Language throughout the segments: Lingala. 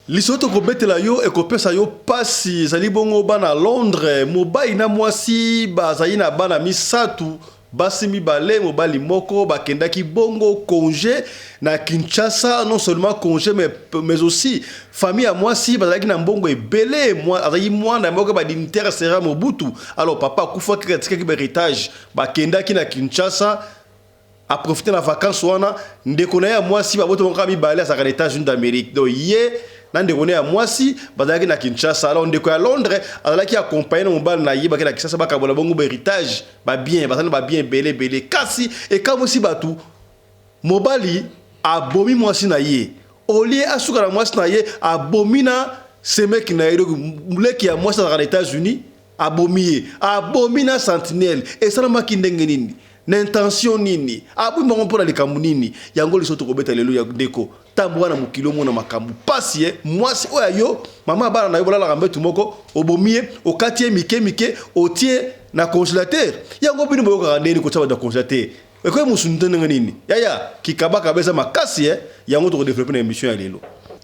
Lisoto kobetela yo ekopesa yo pasi zali bongo bana Londres mobali na mwasi bazali na bana misatu basi mibale mobali moko bakendaki bongo congé na Kinshasa, non seulement congé mais aussi famille à mwasi bazalaki na mbongo ebele moi azali mwana moko ba dignitaire sera Mobutu. Alors papa kufa kritika ki héritage bakendaki na Kinshasa a profiter la vacances wana ndeko na ya mwasi baboto moko mibale à les États-Unis d'Amérique. Donc yé nande kone ya mwasi bazalaki na Kinshasa. Alors ndeko ya Londres azalaki accompagner na mobali na yeba na Kinshasa bakabola bongo héritage ba bien bazana ba bien belé kasi et comme aussi batu mobali abomi mwasi na ye olie asuka na mwasi na ye abomina semeki na ye muleki ya mwasi na États-Unis abomina sentinelle et ça maki ndenge nini n'intention nini abu mbongo mpona likambu nini yango lisoto kobeta lelo ya ndeko tambwa na mukilo mona makambu pasi mwasi oya yo mama bana na yo bolala kambetu moko obomie okatie mike otie na congélateur yango bino boyoka ndeni ko tsaba da congélateur ekwe musunde nini yaya kikabaka beza makasi yango to développer na émission ya lelo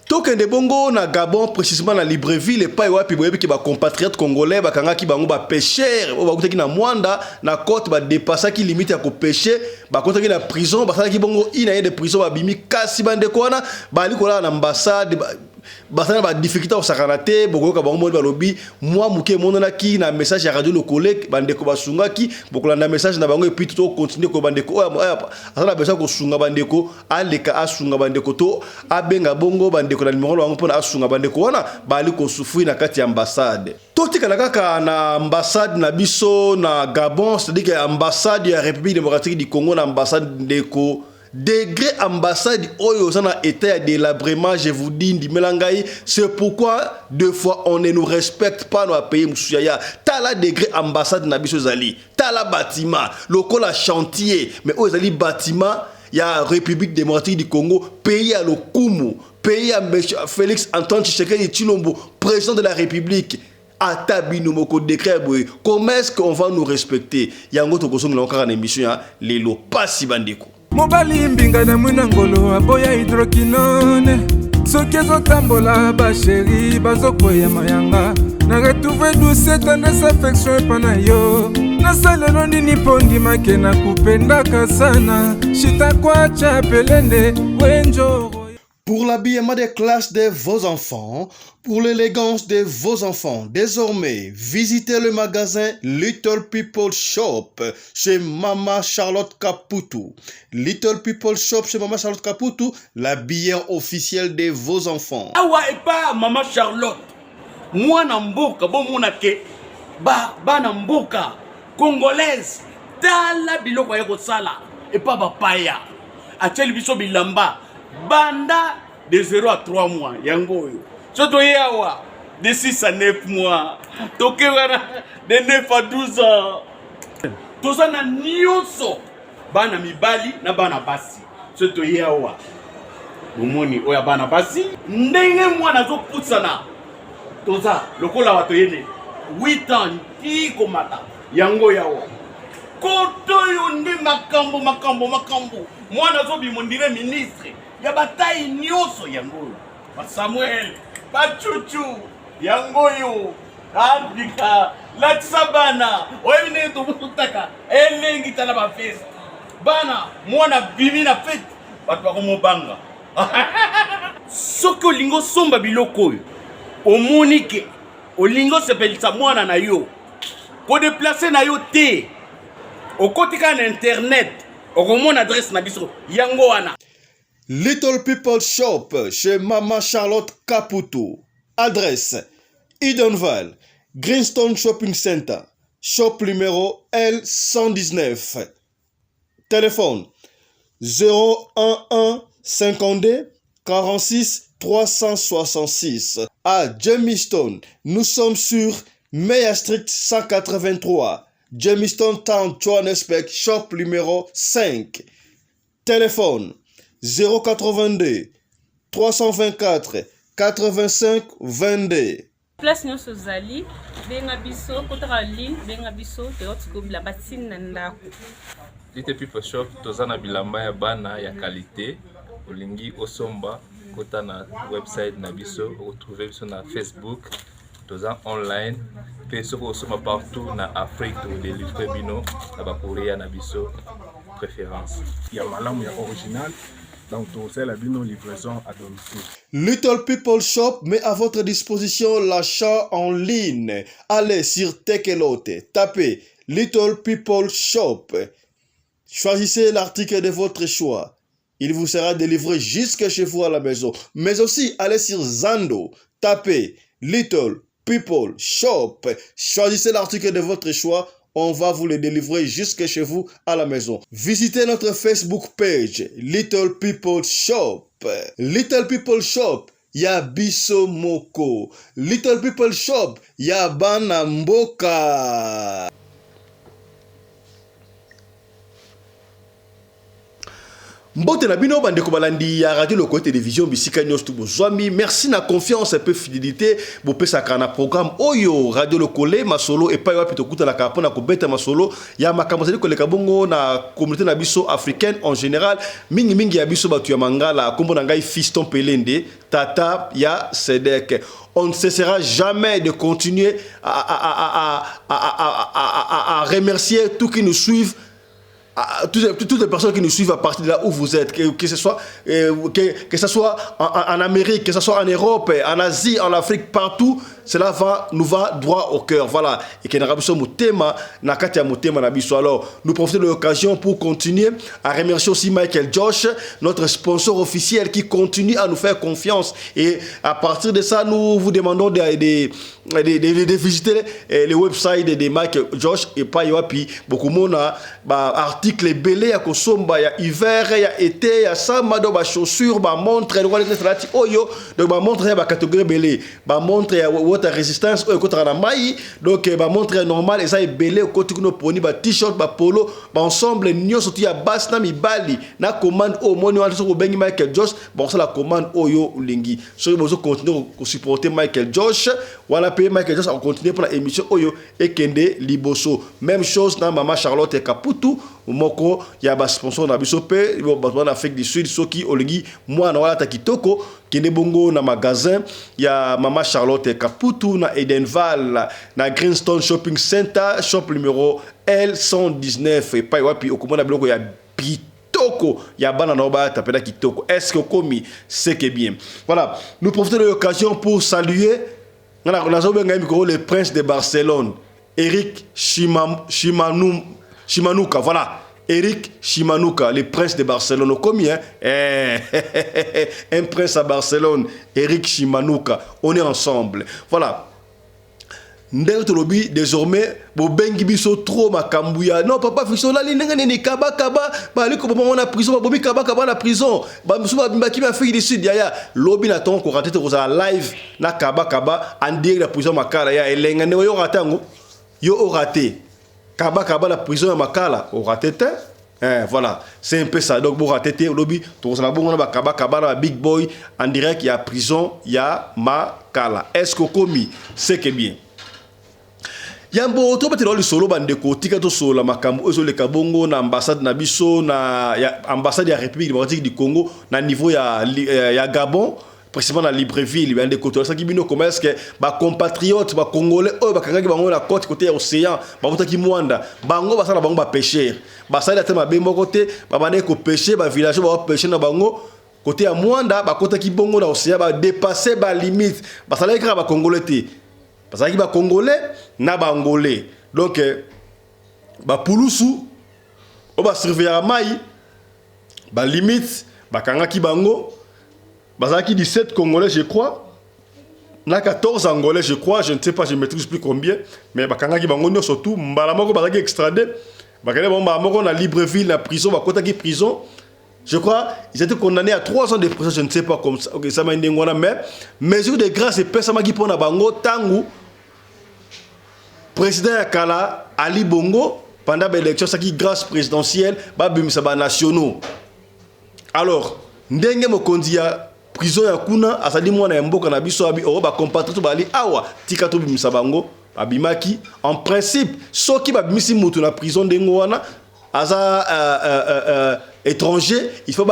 tokende bongo na Gabon précisément na Libreville et pas wapi boyebi ki ba compatriotes congolais bakangaki bango ba pêcheur o bakutaki na mwanda na côte ba dépassaki limite ya ko pêcher ba kontaki na prison basalaki bongo ina de prison ba bimi kasi bande kona ba likola na ambassade basana ba difficulté au sakanate bokoka bango ba lobby moi muke monona ki na message ya radio le collègue bande ko basunga ki bokola na message na bango et puis tout continuer ko bande ko asala besoin ko sunga bande ko aleka asunga bande ko to abenga bongo bande ko na numéro bango pona asunga bande ko wana bali ko souffrir na kati ya ambassade totika kaka na ambassade na biso na Gabon, c'est-à-dire que ambassade ya République démocratique du Congo na ambassade ndeko degré ambassade oyo sana état de délabrement, je vous dis ndi melangai, c'est pourquoi deux fois on ne nous respecte pas nos pays musuya tala degré ambassade na biso zali tala bâtiment lokola chantier mais oyo zali bâtiment ya République démocratique du Congo pays à lokumu pays à Félix Antoine Tshisekedi Tshilombo président de la République. Atabino moko décret boy comment est-ce qu'on va nous respecter yango to kosonga encore na émission ya lelo pasi bandeko mobali mbinga na mwina ngolo aboya hydroquinone soki ezotambola basheri bazokwea mayanga na retrouve douce tendresse affection epana yo nasalelo nini mpo ndimake na kupendaka sana shitakwacha pelende wenjoro. Pour l'habillement des classes de vos enfants, pour l'élégance de vos enfants, désormais, visitez le magasin Little People Shop chez Mama Charlotte Kaputu. Little People Shop chez Mama Charlotte Kaputu, l'habillement officiel de vos enfants. Awa et pas Mama Charlotte. Moi namboka bon monake ba namboka congolaise tala biloko ya kosala et pas bapaya. Atel biso bilamba. Banda de 0 à 3 mois, yango yo. Soto yawa de 6 à 9 mois. Toke wana de 9 à 12 ans. Toza na nyonso. Bana mibali na bana basi. Soto yawa. Bomoni oya bana basi. Ndenge mwana zo putsana. Toza lokola wato yene 8 ans ti komata. Yango yawa. Koto yo ndi makambo. Mwana zo bimondire ministre. Ya bataille nyoso yango ba Samuel ba Chuchu yango yo andika la tsabana oyine to butaka elengi tala ba fest bana mwana bimi na fete batu ba komobanga soko lingo somba biloko yo omonike olingo sepelisa mwana na yo ko déplacer na yo te okotika na internet okomona adresse na biso yango wana. Little People Shop chez Mama Charlotte Kaputu. Adresse Edenval, Greenstone Shopping Center, shop numéro L119. Téléphone 011 52 46 366. À Jamestown, nous sommes sur Meyer Street 183. Jamestown Town, Johannesburg, shop numéro 5. Téléphone 082 324 85 22. Place nyonso zali benga biso kotaka ligne benga biso teotiko bilamba tina ndako. Little People Shop tozana bilamba ya bana ya qualité olingi osomba kota na website na biso retrouver biso na Facebook toza online pe soko soma partout na Afrique to délivrer bino na ba courrier na biso préférence ya malamu ya original. Donc, c'est la livraison à domicile. Little People Shop met à votre disposition l'achat en ligne. Allez sur Tekelote, tapez Little People Shop. Choisissez l'article de votre choix. Il vous sera délivré jusque chez vous à la maison. Mais aussi, allez sur Zando, tapez Little People Shop. Choisissez l'article de votre choix. On va vous le délivrer jusque chez vous à la maison. Visitez notre Facebook page, Little People Shop. Little People Shop, ya biso moko. Little People Shop, ya bana mboka. Mbote na bino bande ko balandi ya radio Loko télévision bisika nyos tu bozwami. Merci na confiance et peu fidélité bo pesa kana programme oyo radio Lokole masolo et pa yo pito kuta la kapona ko beta masolo ya makambo zali ko leka bongo na communauté na biso africaine en général mingi ya biso batu ya mangala kombo na ngai Fiston Pelende tata ya Sedek. On ne cessera jamais de continuer à remercier tous qui nous suivent. Toutes les personnes qui nous suivent à partir de là où vous êtes, que ce soit en Amérique, que ce soit en Europe, en Asie, en Afrique, partout, cela nous va droit au cœur. Voilà. Et que alors, nous profitons de l'occasion pour continuer à remercier aussi Michael Josh, notre sponsor officiel qui continue à nous faire confiance. Et à partir de ça, nous vous demandons de visiter les websites de Michael Josh et pas puis beaucoup de monde article belé ya kosomba ya hiver ya été ya sama do ba chaussures ba montre le wala trati oyo donc ba montre ya ba catégorie belé ba montre ya water resistance oyo ko na mai donc ba montre normal et ça est belé ko tikuno poni ba t-shirt ba polo ba ensemble nyoso ti ya basse na mibali na commande au moni wala so ko bengi Michael Josh bon ça la commande oyo lingi so bozo continuer ko supporter Michael Josh wala payer Michael Josh on continue pour la émission oyo et kende liboso même chose na Mama Charlotte Kaputu moko ya ba sponsor na biso pe na Afrique du Sud soki olingi mwana wala ta kitoko kende bongo na magasin ya Mama Charlotte Kaputu na Edenval na Greenstone Shopping Center shop numéro L119 et pa wapi okomona biloko ya bitoko ya bana na ba tapela kitoko est-ce que komi c'est que bien voilà nous profitons de l'occasion pour saluer le prince de Barcelone Eric Shimanuka, voilà. Eric Shimanuka, le prince de Barcelone. Combien? Un prince à Barcelone, Eric Shimanuka. On est ensemble. Voilà. Désormais, Bobengi biso trop makambuya. Non, papa, fiction là, les kaba, bali ko on a prison, bobi kaba la prison. Ba musuba baki ma fille ici yaya. Lobi na ton ko raté ko za live na kaba en direct la prison makala ya elenga ne yo ratango. Yo raté. Kaba la prison ya makala au raté. Voilà, c'est un peu ça. Donc bon raté lobi to za bongo na kaba la big boy en direct ya prison ya makala. Est-ce que komi c'est que bien. Yambo to batelo li solo bandeko tika to solo makambo ezo le kabongo na ambassade na biso na ya ambassade ya République démocratique du Congo na niveau ya Gabon précisément na Libreville bandeko to ça ki bino comment est-ce que ba compatriotes ba congolais o ba kangaki bango na côté océan ba botaki mwanda bango basala bango ba pêcheur basala tema be mokote ba bane ko pêcher ba village ba pêcher na bango côté ya mwanda ba kotaki bongo na océan ba dépasser ba limite basala ikra ba congolais te parce que ba congolais na ba angolais donc ba pulusu o ba surveiller mai ba limite ba kangaki bango bazaki 17 congolais je crois na 14 angolais je crois je ne sais pas je maîtrise plus combien mais ba kangaki bango no surtout mbala moko bazaki extradé ba kele bomba moko na Libreville na prison ba kotaki prison. Je crois ils étaient condamnés à 3 ans de prison, je ne sais pas comme ça. OK, ça m'a dit ngona mais mesure de grâce et personne qui pona bango tangu président Kala Ali Bongo pendant l'élection ça qui grâce présidentielle ba bimisa ba nationaux. Alors, ndenge mokonzi ya prison ya kuna asali mwana ya mboka na biso abi o ba compatriotes bali awa tika to bimisa bango abimaki en principe soki ba bimisi mutu na prison ndengo wana aza étranger il faut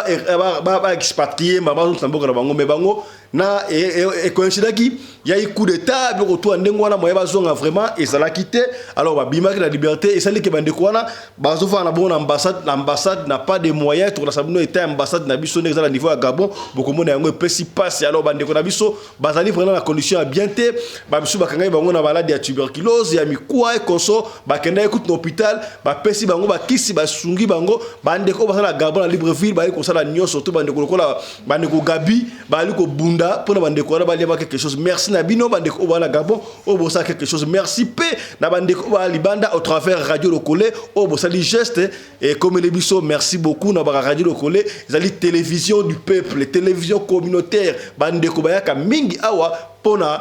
expatrier mais bango na et coïncidaki il y a eu coup d'état donc tout ndengwana moya bazonga vraiment et ça l'a quitté alors ba bimaki la liberté et ça li ke bande kwana bazo fa na bon l'ambassade n'a pas de moyens pour la sabino était ambassade na biso na niveau à Gabon beaucoup monde yango pesi passe alors bande kona biso bazali vraiment la condition à bien te ba biso bakanga bango na malade ya tuberculose ya mikwa et konso bakenda écoute l'hôpital ba pesi bango ba kisi ba sungi bango bande ko basala Gabon na Libreville ba ko sala nyo surtout bande ko la bande ko Gabi ba li ko bunda pour bande ko na ba liba quelque chose merci na bino bande ko ba na Gabon o bosa quelque chose merci pe na bande ko ba libanda au travers Radio Lokole o bosa li geste et comme les biso merci beaucoup na ba Radio Lokole zali télévision du peuple télévision communautaire bande ko ba ya ka mingi awa pona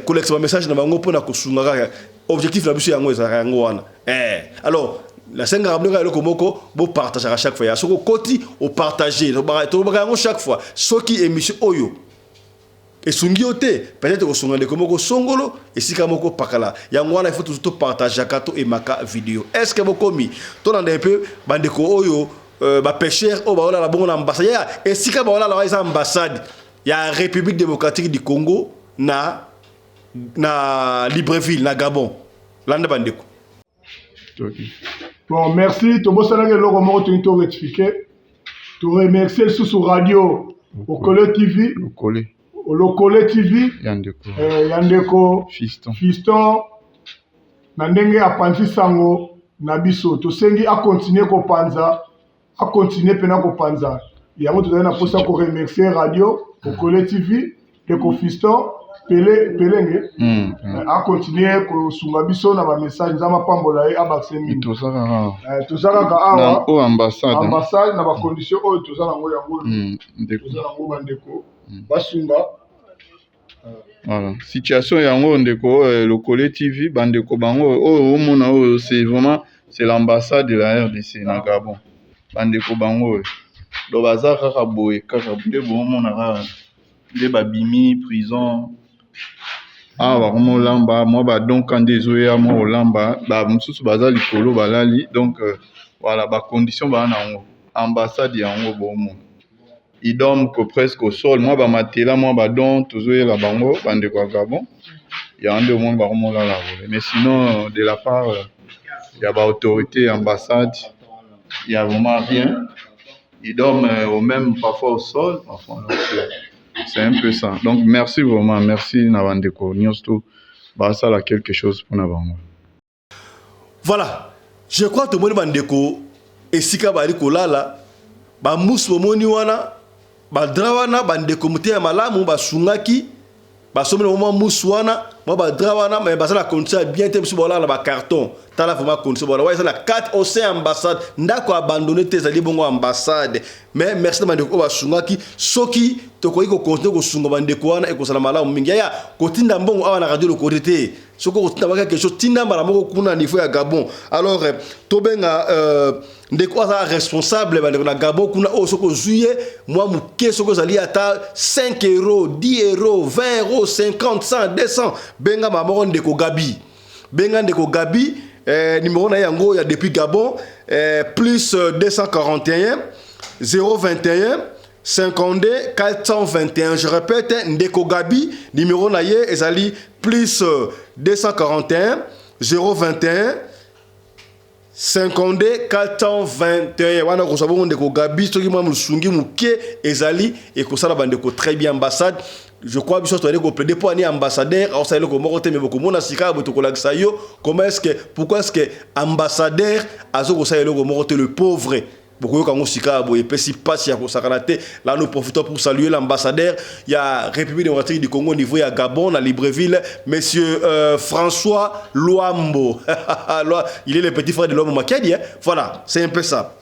collecte message na bango pona ko sunga objectif na biso yango ezaka yango wana alors la senga rabloka eloko moko bo partager à chaque fois ya soko koti au partager to ba yango chaque fois soki émission oyo et sungi ote peut-être ko sunga de komoko songolo et sika moko pakala yango wana il faut tout partager kato et maka vidéo est-ce que bokomi to na un peu bande ko oyo ba pêcheur o ba la bongo na ambassade et sika ba la eza ambassade ya République démocratique du Congo na Libreville na Gabon landa bandeko. Okay. Bon, merci. Tobo Sanage Loko Moro Tinto rectifié. Tu remercies sous radio Lokole TV. Lokole TV. Yandeko. Fiston. Nandenge apanzi sango nabiso. To sengi a continuer ko panza. A continuer pena ko panza. Yango tu na posa ko remercier radio Lokole TV. Deko Fiston. Pelenge a continuer ko sunga biso na ba message za mapambola e abasemi to saka ka awa o ambassade na ba condition o to sala ngo yango to sala ngo bandeko basunga voilà situation yango ndeko Lokole TV bandeko bango o mona o c'est vraiment c'est l'ambassade de la RDC na Gabon bandeko bango do bazaka ka boye kaka bude bo mona ka de babimi prison vraiment lamba moi ba donc quand désolé à moi lamba ba mususu baza likolo balali donc voilà ba condition ba na ambassade yango bomo idom ko presque au sol moi ba matela moi ba donc toujours la bango bande kwa Gabon ya ande monde ba vraiment là mais sinon de la part il y a ba autorité ambassade il y a vraiment rien idom au même parfois au sol parfois c'est un peu ça. Donc merci vraiment, merci Navandeko. Nyosto, bah ça là quelque chose pour Navango. Voilà, je crois que mon Bandeko et Sika Bariko Lala, ba musu moni wana, ba drawana Bandeko mutia malamu ba sungaki, ba somene moment musu wana, moi ba drawana mais ba ça la condition bien te musu bola ba carton. Tala vraiment condition bola. Ouais ça la 4 au sein ambassade, ndako abandonner tes ali bongo ambassade. Mais merci Bandeko ba sungaki, soki toko iko continuer ko sunga Bandeko wana e ko sala malamu mingi ya kotinda mbongo awa na radio le côté soko kotinda baka quelque chose tinda mbala moko kuna niveau ya Gabon alors tobenga ndeko asa responsable Bandeko na Gabon kuna o soko zuye moi muke soko zali ata 5 €, 10 €, 20 €, 50, 100, 200 benga mamoko ndeko Gabi benga ndeko Gabi numéro na yango ya depuis Gabon plus 241 021 52 421. Je répète, Ndeko Gabi, numéro naye, ezali plus 241 021 52 421. Wana ko sabon Ndeko Gabi, soki mwa musungi muke ezali et ko sala bandeko très bien ambassade. Je crois que je dois plaider pour un ambassadeur. Alors ça est le comoroté mais beaucoup mon asika boto kolakisa yo. Comment est-ce que pourquoi est-ce que ambassadeur azoko ça est le comoroté le pauvre. Beaucoup quand on sika boye pesi passe ya ko sakanate. Là nous profitons pour saluer l'ambassadeur. Il y a République démocratique du Congo au niveau ya Gabon à Libreville, monsieur François Luambo. Il est le petit frère de l'homme Makedi hein. Voilà, c'est un peu ça.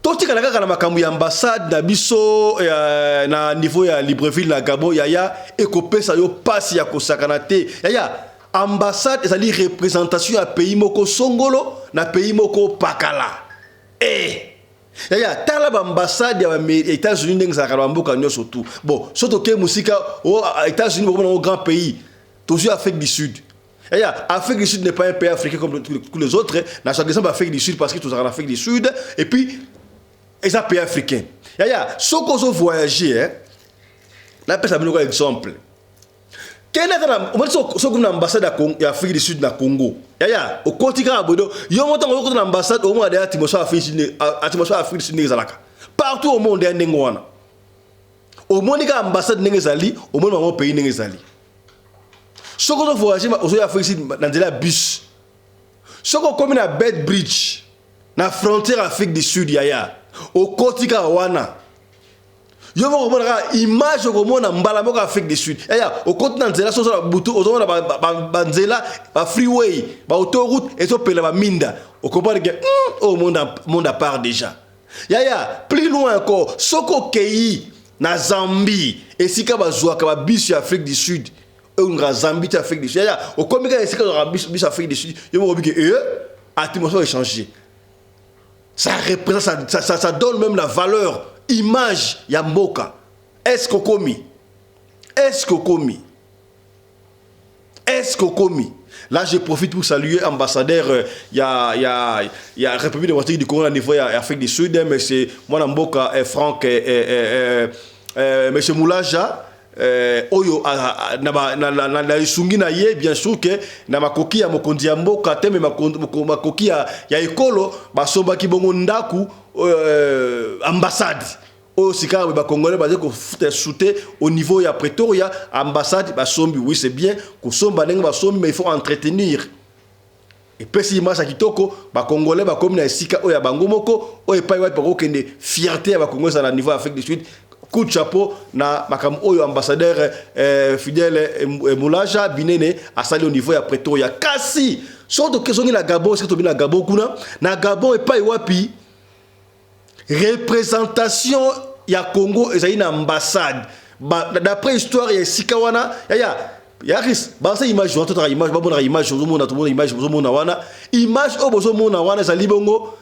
Toti kanaka na makambu ya ambassade na biso na niveau ya Libreville na Gabon yaya ekopesa yo passe ya kosakana te yaya ambassade ezali représentation ya pays moko songolo na pays moko pakala yaya tala ba ambassade ya États-Unis ndenge za mboka nyo surtout bon surtout ke musika aux États-Unis au grand pays toujours Afrique du Sud. L'Afrique du Sud n'est pas un pays africain comme tous les autres. Dans chaque exemple, Afrique du Sud, parce que tout ça en Afrique du Sud. Et puis, et ça pays africain ce qu'on a voyagé là peut ça un exemple comme l'ambassade d'Afrique du Sud na Congo au quotidien abodo yo montant au l'ambassade au moins derrière Timothée Afrique du Sud n'exalaka partout au monde ndengwana au monde que ambassade n'exali au monde mon pays n'exali ce qu'on a voyagé aux Afrique du Sud dans de la bus ce qu'on comme na Bed Bridge na frontière Afrique du Sud au quotidien wana yo mo mona image ko mona mbala moko Afrique du Sud au continent nzela so so butu ozona ba nzela ba freeway ba autoroute et so pela ba minda au comprendre que au monde à part déjà plus loin encore soko kei na Zambie et sika ba zwa ka ba bus Afrique du Sud nga Zambie Afrique du Sud au komika sika ba bus Afrique du Sud yo mo bi que atmosphère est changé ça représente ça donne même la valeur image ya mboka est-ce que komi là je profite pour saluer ambassadeur il y a République démocratique du Congo au niveau ya Afrique du Sud monsieur mwana mboka Franck monsieur Moulaja oyo na isungi na ye bien sûr que na makoki ya mokonzi ya mboka teme makoki ya ekolo basomba ki bongo ndaku ambassade au sika ba congolais basé ko shooter au niveau ya Pretoria ambassade basombi oui c'est bien ko somba ndenge basombi mais il faut entretenir et pesi image ya kitoko ba congolais ba comme na sika o ya bango moko o epai wa poko kende fierté ya ba congolais na niveau Afrique du Sud coup de chapeau na makam oyo ambassadeur fidèle Moulaja binene asali au niveau ya Pretoria kasi sorte que songi na Gabon c'est to bina Gabon kuna na Gabon epai wapi représentation ya Congo et une ambassade d'après histoire ya sikawana ya ris ba sa image to ta image ba bona image zo mona to mona image zo mona wana image o bozo mona wana za libongo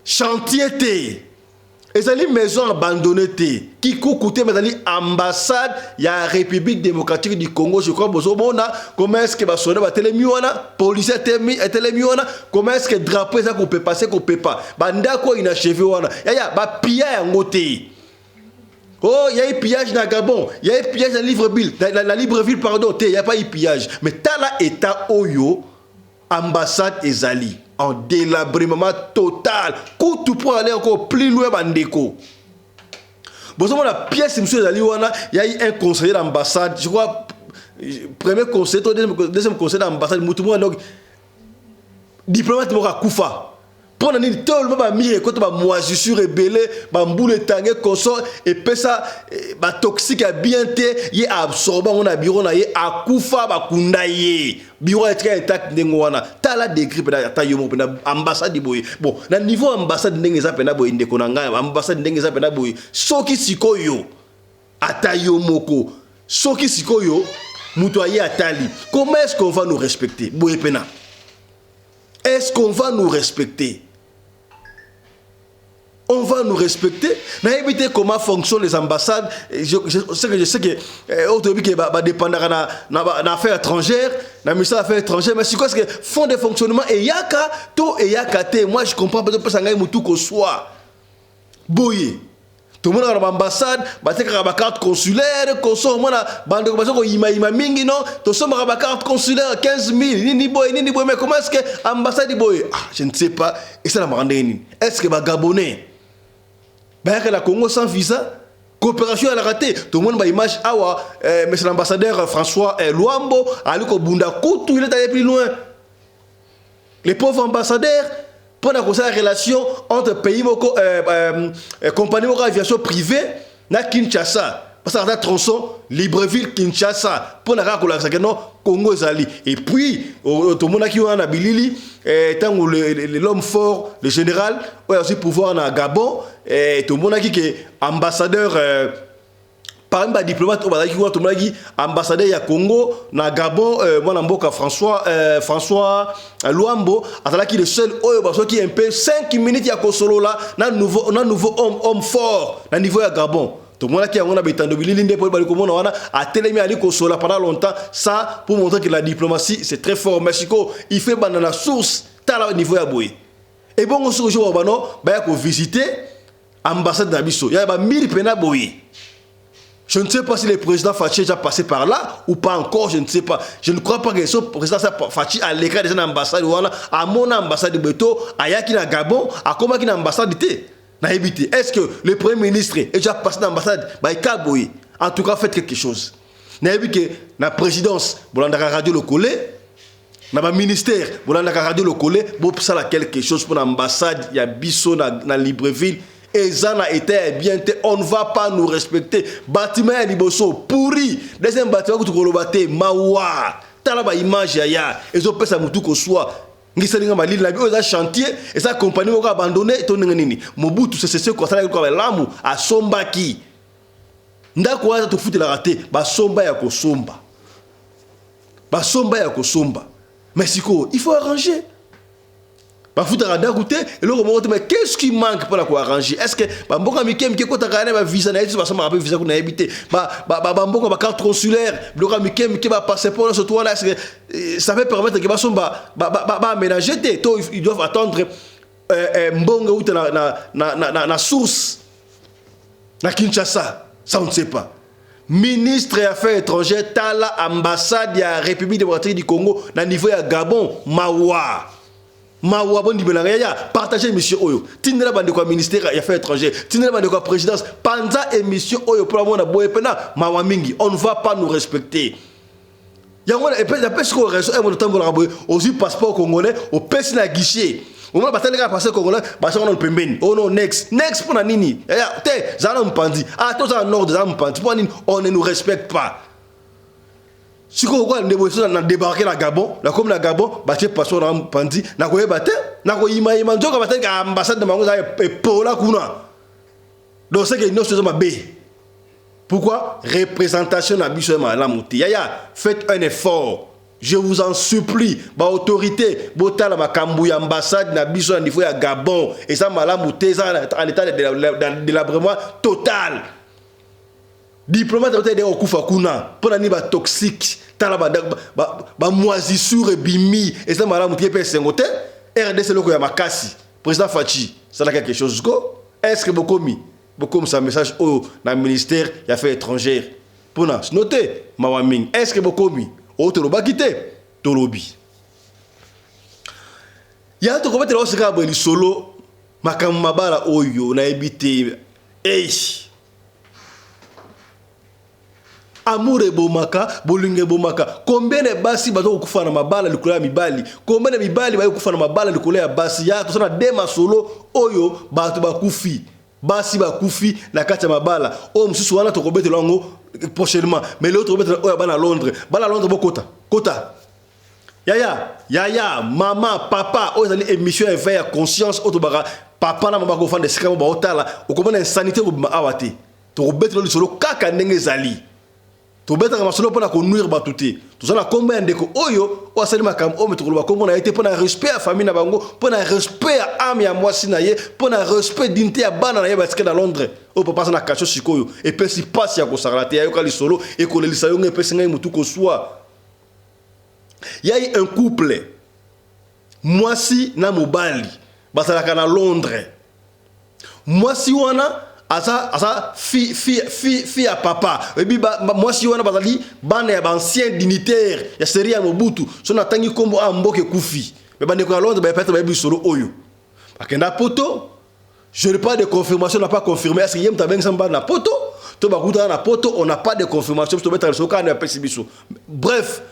chantier te ezali maison abandonnée te qui coûtait mais ambassade ya République démocratique du Congo je crois bozo mona comment est-ce que ba sona ba telemi wana policier telemi wana comment est-ce que drapeau ça qu'on peut passer qu'on peut pas banda ko inachevé wana ba pilla ya ngote oh il y a eu pillage na Gabon il y a eu pillage dans Libreville la Libreville pardon il y a pas eu pillage mais tala état oyo ambassade ezali en délabrement total tout pour aller encore plus loin bandeko bon la pièce monsieur ezali wana il y a eu un conseiller d'ambassade je crois premier conseiller deuxième conseiller d'ambassade mutumo donc diplomate moka kufa pour nani tellement ba mire ko to ba moisissure rebelle ba mboule tangé consort et pesa ba toxique a bien té y absorbant on a bureau na ye akufa ba kundaye bureau est très intact ndengwana tala de grippe da ta yomo na ambassade boye bon na niveau ambassade ndenge za pena boye ndeko na nga ambassade ndenge za pena boye soki sikoyo atayomoko soki sikoyo muto aye atali comment est-ce qu'on va nous respecter boye pena est-ce qu'on va nous respecter? On va nous respecter. Mais éviter comment fonctionnent les ambassades. Je sais que autour que dépendre na affaires étrangères, na ministère des affaires étrangères, mais c'est quoi que font des fonctionnements et yaka to et yaka te. Moi je comprends pas de pas sangai mutu ko soit. Boye. Tout le monde a une ambassade, il y a une carte consulaire, consort, il y a mingi non, tout le monde a une carte consulaire 15 000, ni boy, mais comment est-ce que l'ambassade boy? Je ne sais pas, et ça m'a rendu. Est-ce que les Gabonais, la Congo sans visa, coopération à la raté, tout le monde a une image, monsieur l'ambassadeur François Luambo, Aliko Bunda Koutou, il est allé plus loin. Les pauvres ambassadeurs, pour la relation entre pays compagnie d'aviation privée na Kinshasa parce que tronçon Libreville Kinshasa pour la relation Congo Zali et puis tout le monde qui a bilili tant l'homme fort le général aussi pouvoir na Gabon et tout le monde qui est ambassadeur parmi les diplomates ambassadeur ya Congo na Gabon mon mboka François Luambo qui le seul qui est un peu 5 minutes ya kosolo là na nouveau homme fort na niveau ya Gabon tout le monde qui a on a betando bilinde pour bali komona wana a telemi ali kosola pendant longtemps ça pour montrer que la diplomatie c'est très fort Mexico il fait banana source tala niveau ya boy et bon on se rejoint bano ba ya ko visiter ambassade na biso ya ba 1000 pena boye. Je ne sais pas si le président Fachi est déjà passé par là ou pas encore, je ne sais pas. Je ne crois pas que le président Fachi a l'écart des ambassades à mon ambassade de Beto, à Yaki na Gabon, à comment qui na ambassade na évité. Est-ce que le premier ministre est déjà passé dans l'ambassade? Bah, il en tout cas, faites quelque chose. Na évité que la présidence, vous l'avez radio le coller, na ba ministère, vous l'avez radio le coller, vous avez quelque chose pour l'ambassade, il y a Bisso na Libreville. Et ça n'a été bien, on ne va pas nous respecter. Bâtiment à Liboso, pourri. Deuxième bâtiment que tu colobate, mawa. T'as la image ya. Et ça peut ça moutou qu'on soit. Ngi salinga malili na bio za chantier et ça compagnie ko abandonné to nini. Mobutu c'est ko sala ko lamu a sombaki. Ndako waza to futi la raté, ba somba ya ko somba. Ba somba ya ko somba. Mais siko, il faut arranger. Bah foutre à goûter et le moment mais qu'est-ce qui manque pour la quoi arranger? Est-ce que bah mboka mikem qui kota kana ba visa na ça va visa qu'on a habité bah mboka ba carte consulaire mboka mikem qui va passeport dans ce toit là ça peut permettre que ba somba ba aménager ils doivent attendre mbonga ou na source na Kinshasa, ça on ne sait pas. Ministre des Affaires étrangères tala ambassade de la République démocratique du Congo na niveau ya Gabon mawa bondi belanga ya partager mission oyo tindela bande ko ministère des Affaires étrangères tindela bande ko présidence panza émission oyo pour mona boye pena mawa mingi on ne va pas nous respecter yango et puis après ce qu'on réseau et mon temps la boye aussi passeport congolais au pesi na guichet au moins batali ka passeport congolais ba ça on pembeni oh non next pour na nini ya te zana mpandi ah to za nord za mpandi pour nini on ne nous respecte pas. Si on a débarqué à Gabon, comme la Gabon, baté passeport en pandi, na ko yebate, na ko yima nzoka baté ka ambassade de Mango za epola kuna. Donc c'est que nous sommes B. Pourquoi représentation na biso la mouti. Yaya, faites un effort. Je vous en supplie, ba autorité, botala makambu ya ambassade na biso na niveau ya Gabon et ça malamouté ça en état de délabrement total. Diplomate de okufa kuna pour ni ba toxique tala ba moisissure bimi et ça malamu tie pe sengote RDC loko ya makasi président Fachi ça a quelque chose ko est-ce que bokomi ça message au na ministère des Affaires étrangères pour na noter mawaming est-ce que bokomi o to loba kité to lobi ya to ko betela osika bo li solo makam mabala oyo na ebité amour et bomaka, bolinge bomaka. Combien de basi bato kufa na mabala likolo ya mibali? Combien de mibali bato kufa na mabala likolo ya basi ya to sana dema solo oyo bato bakufi. Basi bakufi na kati ya mabala. O msusu wana to kobete lango prochainement. Mais l'autre kobete oyo bana Londres. Bana Londres bokota. Kota. Yaya, maman, papa, oyo zali émission éveil à conscience otobara. Papa na mama ko fande sikamo ba otala. O komona insanité ko awate. To kobete lo solo kaka ndenge zali. To beta kama solo pona ko nuire batuté to sala combien de ko oyo o asali makam o metoko ba komona été pona respect à famille na bango pona respect à âme ya mwasi na ye pona respect dignité ya bana na ye batika na Londres o papa sana kacho sikoyo et puis si passe ya ko sagrate ya yoka li solo et ko lelisa yo nge pesi ngai mutu ko soit y a un couple mwasi na mobali basalaka na Londres mwasi wana asa fi à papa et puis moi si on a bazali bana ya ancien dignitaire ya série ya Mobutu so na tangi kombo a mboke kufi mais bande ko Londres ba peut-être ba bi solo oyo bakenda poto je n'ai pas de confirmation, on n'a pas confirmé est-ce qu'il y a un samba na poto to ba kuta na poto on n'a pas de confirmation to mettre so kana pesibiso bref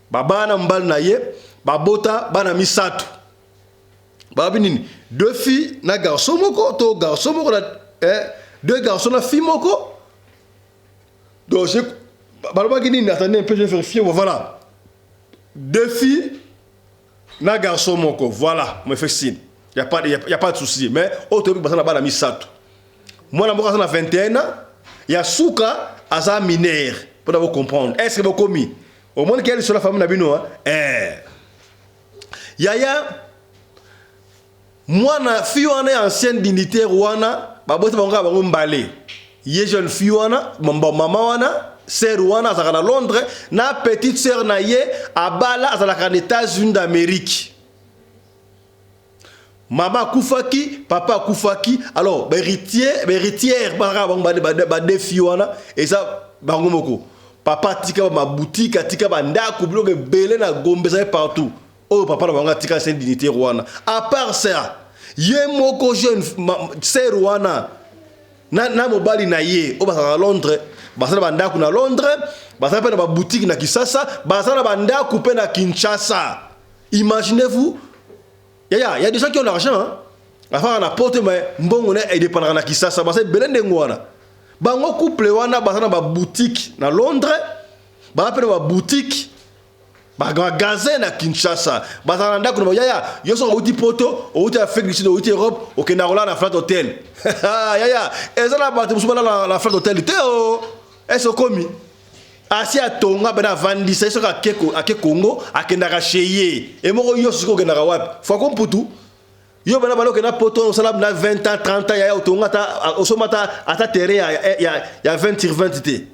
babana mbal na ye babota bana misatu babi nini deux filles na garçon moko to garçon moko deux garçons na fille moko donc je balba gini attendez un peu je vais vérifier voilà deux filles na garçon moko voilà me fait signe y a pas de souci mais autre que basana bana misato moi na moko na 21 ans ya suka aza mineur pour vous comprendre est-ce que vous commis au moins qu'elle sur la famille na bino yaya moi na fille wana ancienne dignitaire wana babote bango bango mbale ye jeune fille wana mama wana sœur wana azaka na Londres na petite sœur na ye abala azalaka na États-Unis d'Amérique Maman Koufaki, papa Koufaki, alors, héritière, ba défi wana, et ça, bangomoko. Papa tika ma boutique, tika ba ndaku, bloque belé na gombe, ça partout. Oh, papa na banga tika c'est dignité wana. À part ça, yé moko jeune, c'est wana, na mobali na ye, oh, bah, à Londres, bah, ça na ndaku na Londres, bah, ça na ba boutique na Kisasa, bah, ça na ba ndaku pe na Kinshasa. Imaginez-vous. Il y a des gens qui ont l'argent. Hein? Enfin, on a porté, mais bon, on est dépendant de qui ça. Ça va être bien de moi. Bango couple, on a une boutique à Londres. On a une boutique. On a un magasin à Kinshasa. On a un magasin à Kinshasa. On a un poto. On a fait ici, on a Europe. On a un flat hôtel. Et ça, on a un flat hôtel. Et c'est commis. Asi a tonga bena vandi ça so ka Congo akendaka cheye et moko yo siko kendaka wapi faut qu'on putu yo bena balo kena poto sala na 20 ans 30 ans ya tonga ta osomata ata terrain ya 20 sur 20 té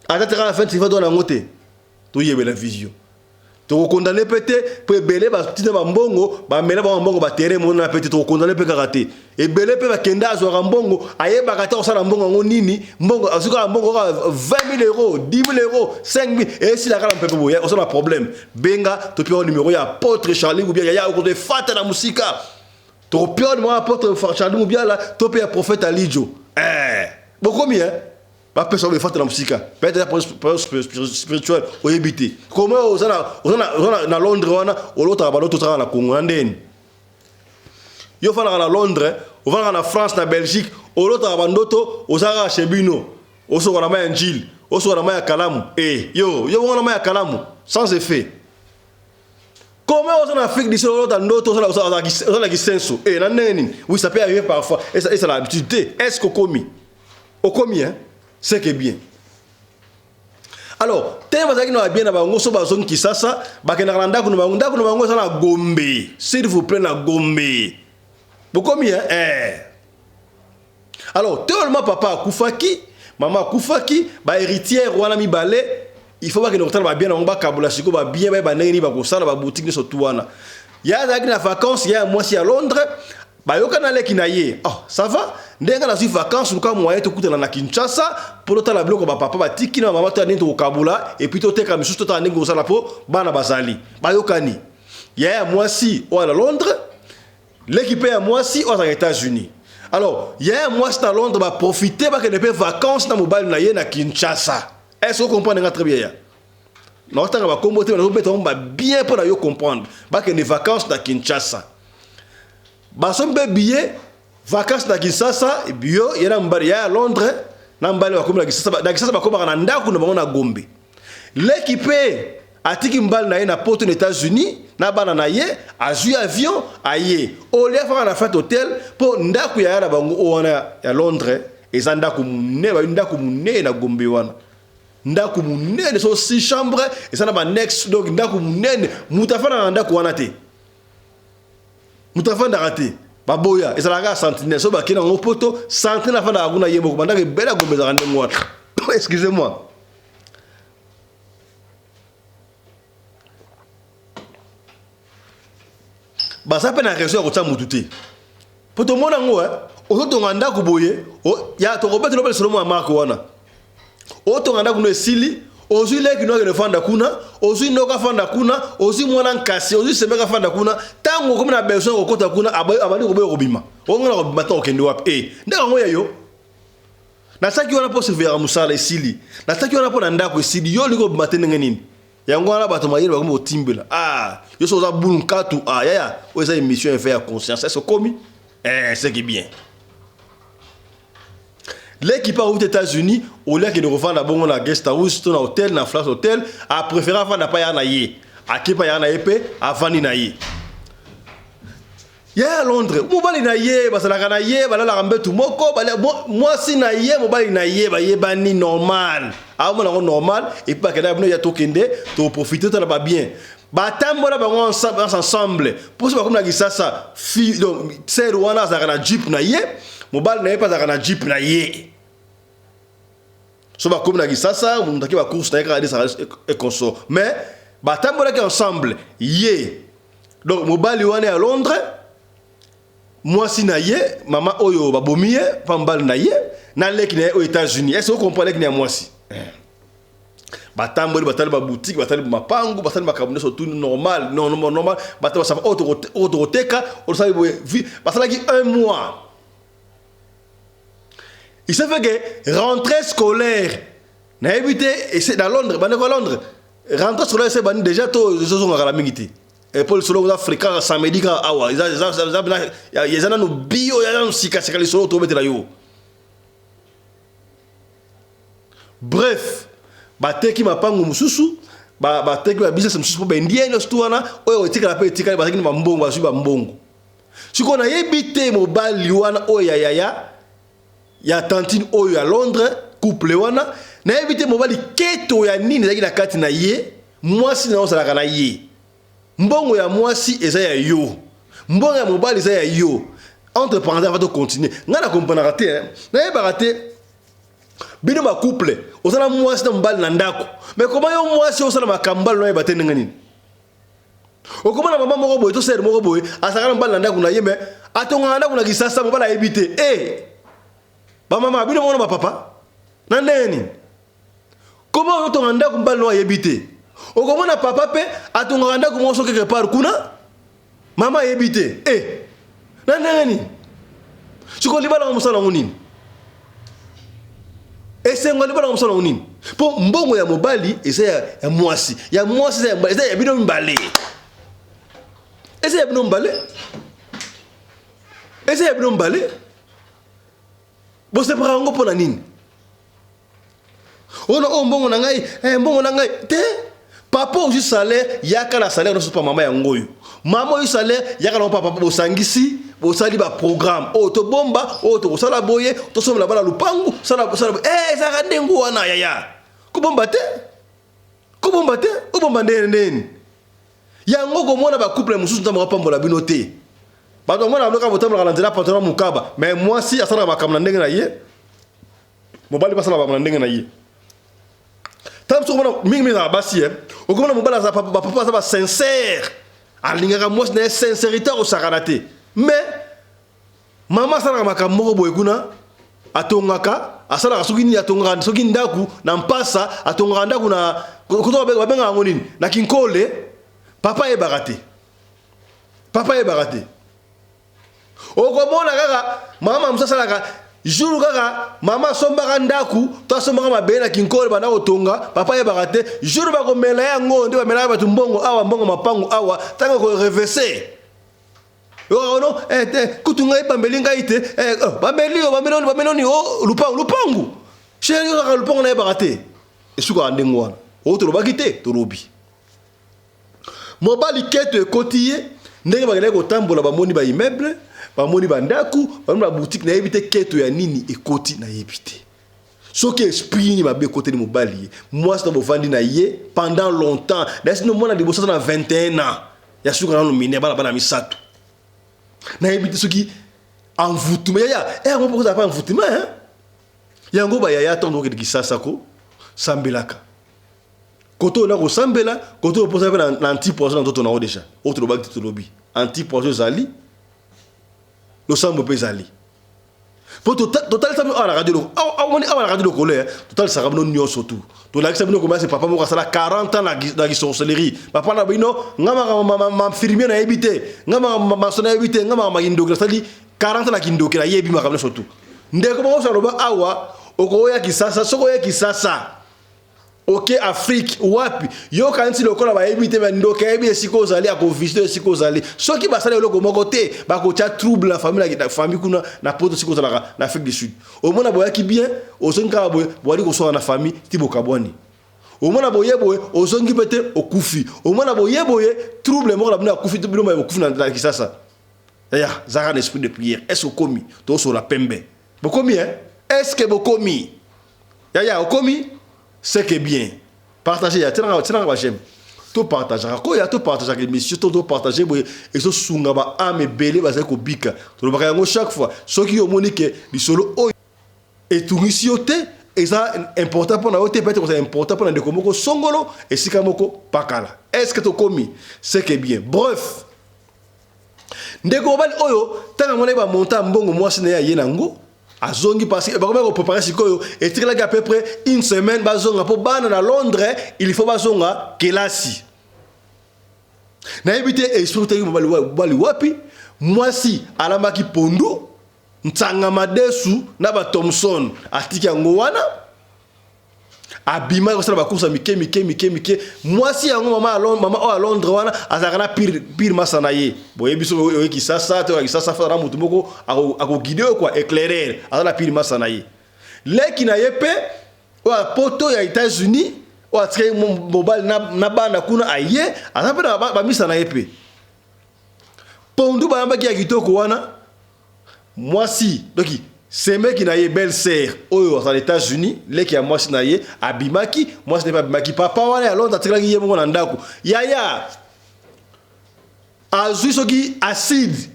ata terrain 20 sur 20 do na ngote to yebe la vision to condamner pété pour belé ba tina ba mbongo ba mela ba mbongo ba terrain mon na pété to condamner pe karaté et belé pe ba kenda zo mbongo ayeba kata osala mbongo ngo nini mbongo asuka mbongo 20 000 euros 10 000 euros 5 000 et si la kala mpepe boya on a problème benga to pio numéro ya apôtre Charlie ou bien ya ko de fata na musika to pio mo apôtre Charlie ou bien là to pe prophète Alijo beaucoup mieux pas personne ne fait la musique peut-être spirituel au habité comment on a na Londres on l'autre à l'autre à la Congo andeni yo fa na Londres on va na France na Belgique on l'autre à bandoto on sera chez Bino on sera na Manjil on sera na Maya Kalamu yo on na Maya Kalamu sans effet comment on a Afrique d'ici l'autre à l'autre on a qui senso na neni oui ça peut arriver parfois et ça l'habitude est-ce qu'on commis au commis hein c'est que bien. Alors, tellement ça qui nous a bien d'abord, on se base sur qui ça, bah que n'arranda que nous avons ça na Gombe, s'il vous plaît na Gombe. Beaucoup mieux, Alors, tellement papa Koufaki, maman Koufaki, bah héritière wana mi balé, il faut pas que nous retrouvions bien on va kabula siko ba bien ba neni ba ko sala ba boutique ni surtout wana. Ya za na vacances, ya moi si à Londres. Bah yo kanale kinaye ça va ndenga na suivre vacances luka moyen to kutana na Kinshasa pour ta la bloco ba papa ba tiki na mama to nento kabula et puis to teka misu to ta ndingo sala po bana bazali ba yo kani ya moi si ou à Londres l'équipe à moi si aux États-Unis alors ya moi si à Londres ba profiter ba que des vacances na mobile na ye na Kinshasa est-ce que vous comprenez très bien ya non tanga ba kombote ba bien pour yo comprendre ba que des vacances na Kinshasa basombe billet vacances na Kinshasa et bio yena mbali ya Londres na mbali wa komla Kinshasa bakoma na ndaku na bangona Gombe l'équipe atiki mbali na ye na porte aux États-Unis na bana na ye azu avion aye au lieu faire na fête hôtel pour ndaku ya bango wana ya Londres et za ndaku munene na Gombe wana ndaku munene so 6 chambres et ça na ba next donc ndaku munene mutafana na ndaku wana te mutafanda raté baboya ezalaka centenaire so bakina ngo poto centenaire afanda akuna yembo bandaka bela Gombe za rande moi excusez-moi basa pe na raison ko tsa mututé poto mona ngo oto nganda ko boye ya to ko beto no solo mo amako wana oto nganda ko no esili ozu leki no ke fanda kuna ozu no ka fanda kuna ozu mwana nkasi ozu semeka fanda kuna tango comme na besoin ko kota kuna abali ko boyo bima ngona ko bima to kende wapi ndaka ngoya yo na saki wana po servir musala esili na saki wana po na ndako esili yo liko bima tene nini yango wana bato mayele ba ko timbela yo so za bulu nkatu ya o eza émission fait à conscience est-ce commis c'est qui bien. L'équipe aux États-Unis, au lieu de revendre bon la guest house, ton hôtel, na flash hôtel, a préféré vendre pas ya na ye. A qui pas ya na épée, a vendre na ye. Ya Londres, mobali na ye, ba sala na ye, ba la rambe tout moko, ba moi si na ye, mobali na ye, ba ye bani normal. A mo na normal et puis ba que ya to kende, to profiter to na ba bien. Ba tambola ba ensemble. Pour ça comme na gisasa, fi donc c'est Rwanda za na jeep na ye. Mobile na pas na jeep na ye. So ba comme na gisasa, on taki ba course na ka ça et consort. Mais ba tambola ki ensemble ye. Donc mobile wana à Londres, mwasi na ye mama oyo babomi ye pa mobali na ye na leki na ye aux États-Unis. Est-ce que vous comprenez leki na mwasi batamboli batali ba boutique batali mapangu batali makambo so tout normal normal batali ça autoteka osali batali 1 mois. Il s'est fait que rentrée scolaire na évité et c'est dans Londres bande à Londres rentrée scolaire c'est bande déjà to zo nga la mingiti et pour solo nga fréquent samedi ka awa ils ont no bio ya no sika sika solo to mettre la yo. Bref bateki mapango mususu bateki ba business mususu ba ndie no stuana oyo tika la pe tika bateki ba mbongo basu ba mbongo siko na yebite mobali wana oya ya tantine oyo ya Londres couple wana na yebite mobali keto ya nini zaki na kati na ye mwasi na osala kana ye mbongo ya mwasi eza ya yo mbongo ya mobali eza ya yo entre parenthèses va to continuer ngana comprendre raté na yeba raté bino ba couple osala mwasi na mobali na ndako mais comment yo mwasi osala makambalo na batene ngani okomana mama moko boye to ser moko boye asaka mobali na ndako na ye mais atonga ndako na kisasa mobali a ebite ba mama bino mona ba papa na neni comment otonga ndako mobali no ebite okomana papa pe atonga ndako mo so quelque part kuna mama ebite na neni siko libala musala ngunini esengo libala musala ngunini po mbongo ya mobali eza ya mwasi eza ya bino mbale eza ya bino mbale bo se prango pona nini ono mbongo na ngai te papa oju salaire yaka na salaire no so pa mama ya ngoyo mama oju salaire yaka na papa bosangisi bosali ba programme to bomba to sala boye to somela bana lupangu sala za ndengu wana yaya kubomba te ubomba ndeni yango ko mona ba couple mususu ntamba pambola bino te bato mona bloka botambola na nzela patron mukaba mais moi si asala makamna ndenge na ye mobali basala makamna ndenge na ye tam so mona mingi na basi okomona mobali za papa za ba sincère alingaka moi na sincérité au sakanate mais mama sala makambo boye kuna atongaka asala soki ni atongaka soki ndaku na mpasa atongaka ndaku na kuto babenga ngo nini na kinkole papa e barate okomona kaka mama musasalaka jour kaka mama sombaka ndaku to sombaka mabele na kinkole bana otonga papa e barate jour bakomela yango nde bamela batu mbongo awa mbongo mapango awa tanga ko reverser yo no kutunga ibambelinga ite bambeloni lupangu chéri yo ka lupangu na e barate esuka ndengwana otolobaki te tolobi mobali keto ekotiye ndenge bakende kotambola bamoni ba immeuble bamoni ba ndaku bamoni ba boutique na yebite keto ya nini ekoti na yebite soki esprit ni mabe kote ni mobali moi ça bovandi na ye pendant longtemps laisse no mona libosa na 21 ans ya suka na lumine bana misato na yebite soki envoûtement ya mo pokoza pa envoûtement yango ba ya tondo ke kisasa ko sambelaka koto na ko sambela koto posa na anti-poison na toto na déjà autre lobaki to lobi anti-poison zali lo sambo pe zali po total sabi ala radio ala radio colère total ça rabno nyonso tout to la sabi no commencer papa mo kasala 40 ans na sorcellerie papa na bino ngama ma infirmier na ebité ngama ma sona ebité ngama ma indogla sali 40 ans na kindoki na yebi ma kabla surtout ndeko mo sa loba awa okoya kisasa soko ya kisasa OK Afrique wapi yo kanti lokola ba ebité ba ndoka ebi esiko zali akoviste esiko zali soki basala eloko moko te ba ko tia trouble la famille kuna na poto esiko zala na Afrique du Sud au mona boyaki bien ozonga boye boali ko so na famille tiboka bwani au mona boye ozongi pete okufi au mona boye trouble moko la bina okufi to bino ma okufi na kisasa ya zara l'esprit de prière est-ce komi to so la pembe bokomi est-ce que bokomi ya okomi c'est que bien partager ya tena ba j'aime to partager ko ya to partager l'émission to partager boye et so sunga ba ame belé ba ko bika to lo baka ngo chaque fois so ki yo monique li solo o et tout ici ote et ça important pour na ote peut-être c'est important pour na de komoko songolo et sikamoko pakala est-ce que to komi c'est que bien bref ndeko mobali oyo tanga mona ba monta mbongo mwasi na ye nango azongi parce que ba ko préparer sikoyo etikala à peu près une semaine bazonga po bana na Londres il faut bazonga kelasi na ebité esprit mobali wapi mwasi alambaki pondu ntanga madesu na ba Thompson atiki yango wana abima ko sala ba course mike mwasi yango mama o à Londres wana azakana pire masana ye boye biso ki sasa to ki sasa fa mutu moko ako guider quoi éclairer azala pire masana ye leki na yepe o poto ya États-Unis o atke mobile na bana kuna aye azapena ba misana yepe pondu ba mbaki ya kitoko wana mwasi doki Seme qui n'a eu belle-sœur aux États-Unis, les qui a moi si naie abimaki, moi ce n'est pas abimaki. Papa wana à Londres atela ki yemo nandako. Yaya azu soki acide.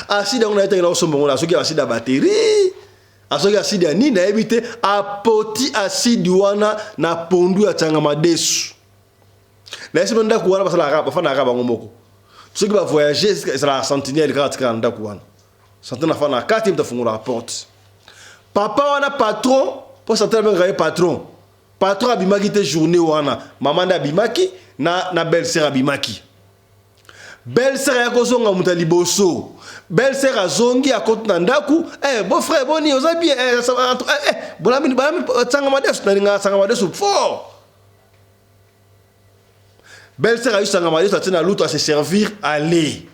Acide on a été dans son moment soki acide à batterie. Asoki acide ya nini na ebite apoti acide wana na pondu ya tangama desu. Na esi ndako wana basala raba fana raba ngomoko. Soki ba voyager c'est la sentinelle quand tu ndako wana. Santana fa na kati mtafungula la porte. Papa wana patron, pour santana benga patron. Patron abimaki te journée wana, maman na abimaki na belle-sœur abimaki. Belle-sœur ya kozonga mutali boso. Belle-sœur azongi akoti na ndaku, beau frère boni oza bien bolami tsanga madesu na linga tsanga madesu fort. Belle-sœur a eu tsanga madesu atina luto à se servir aller.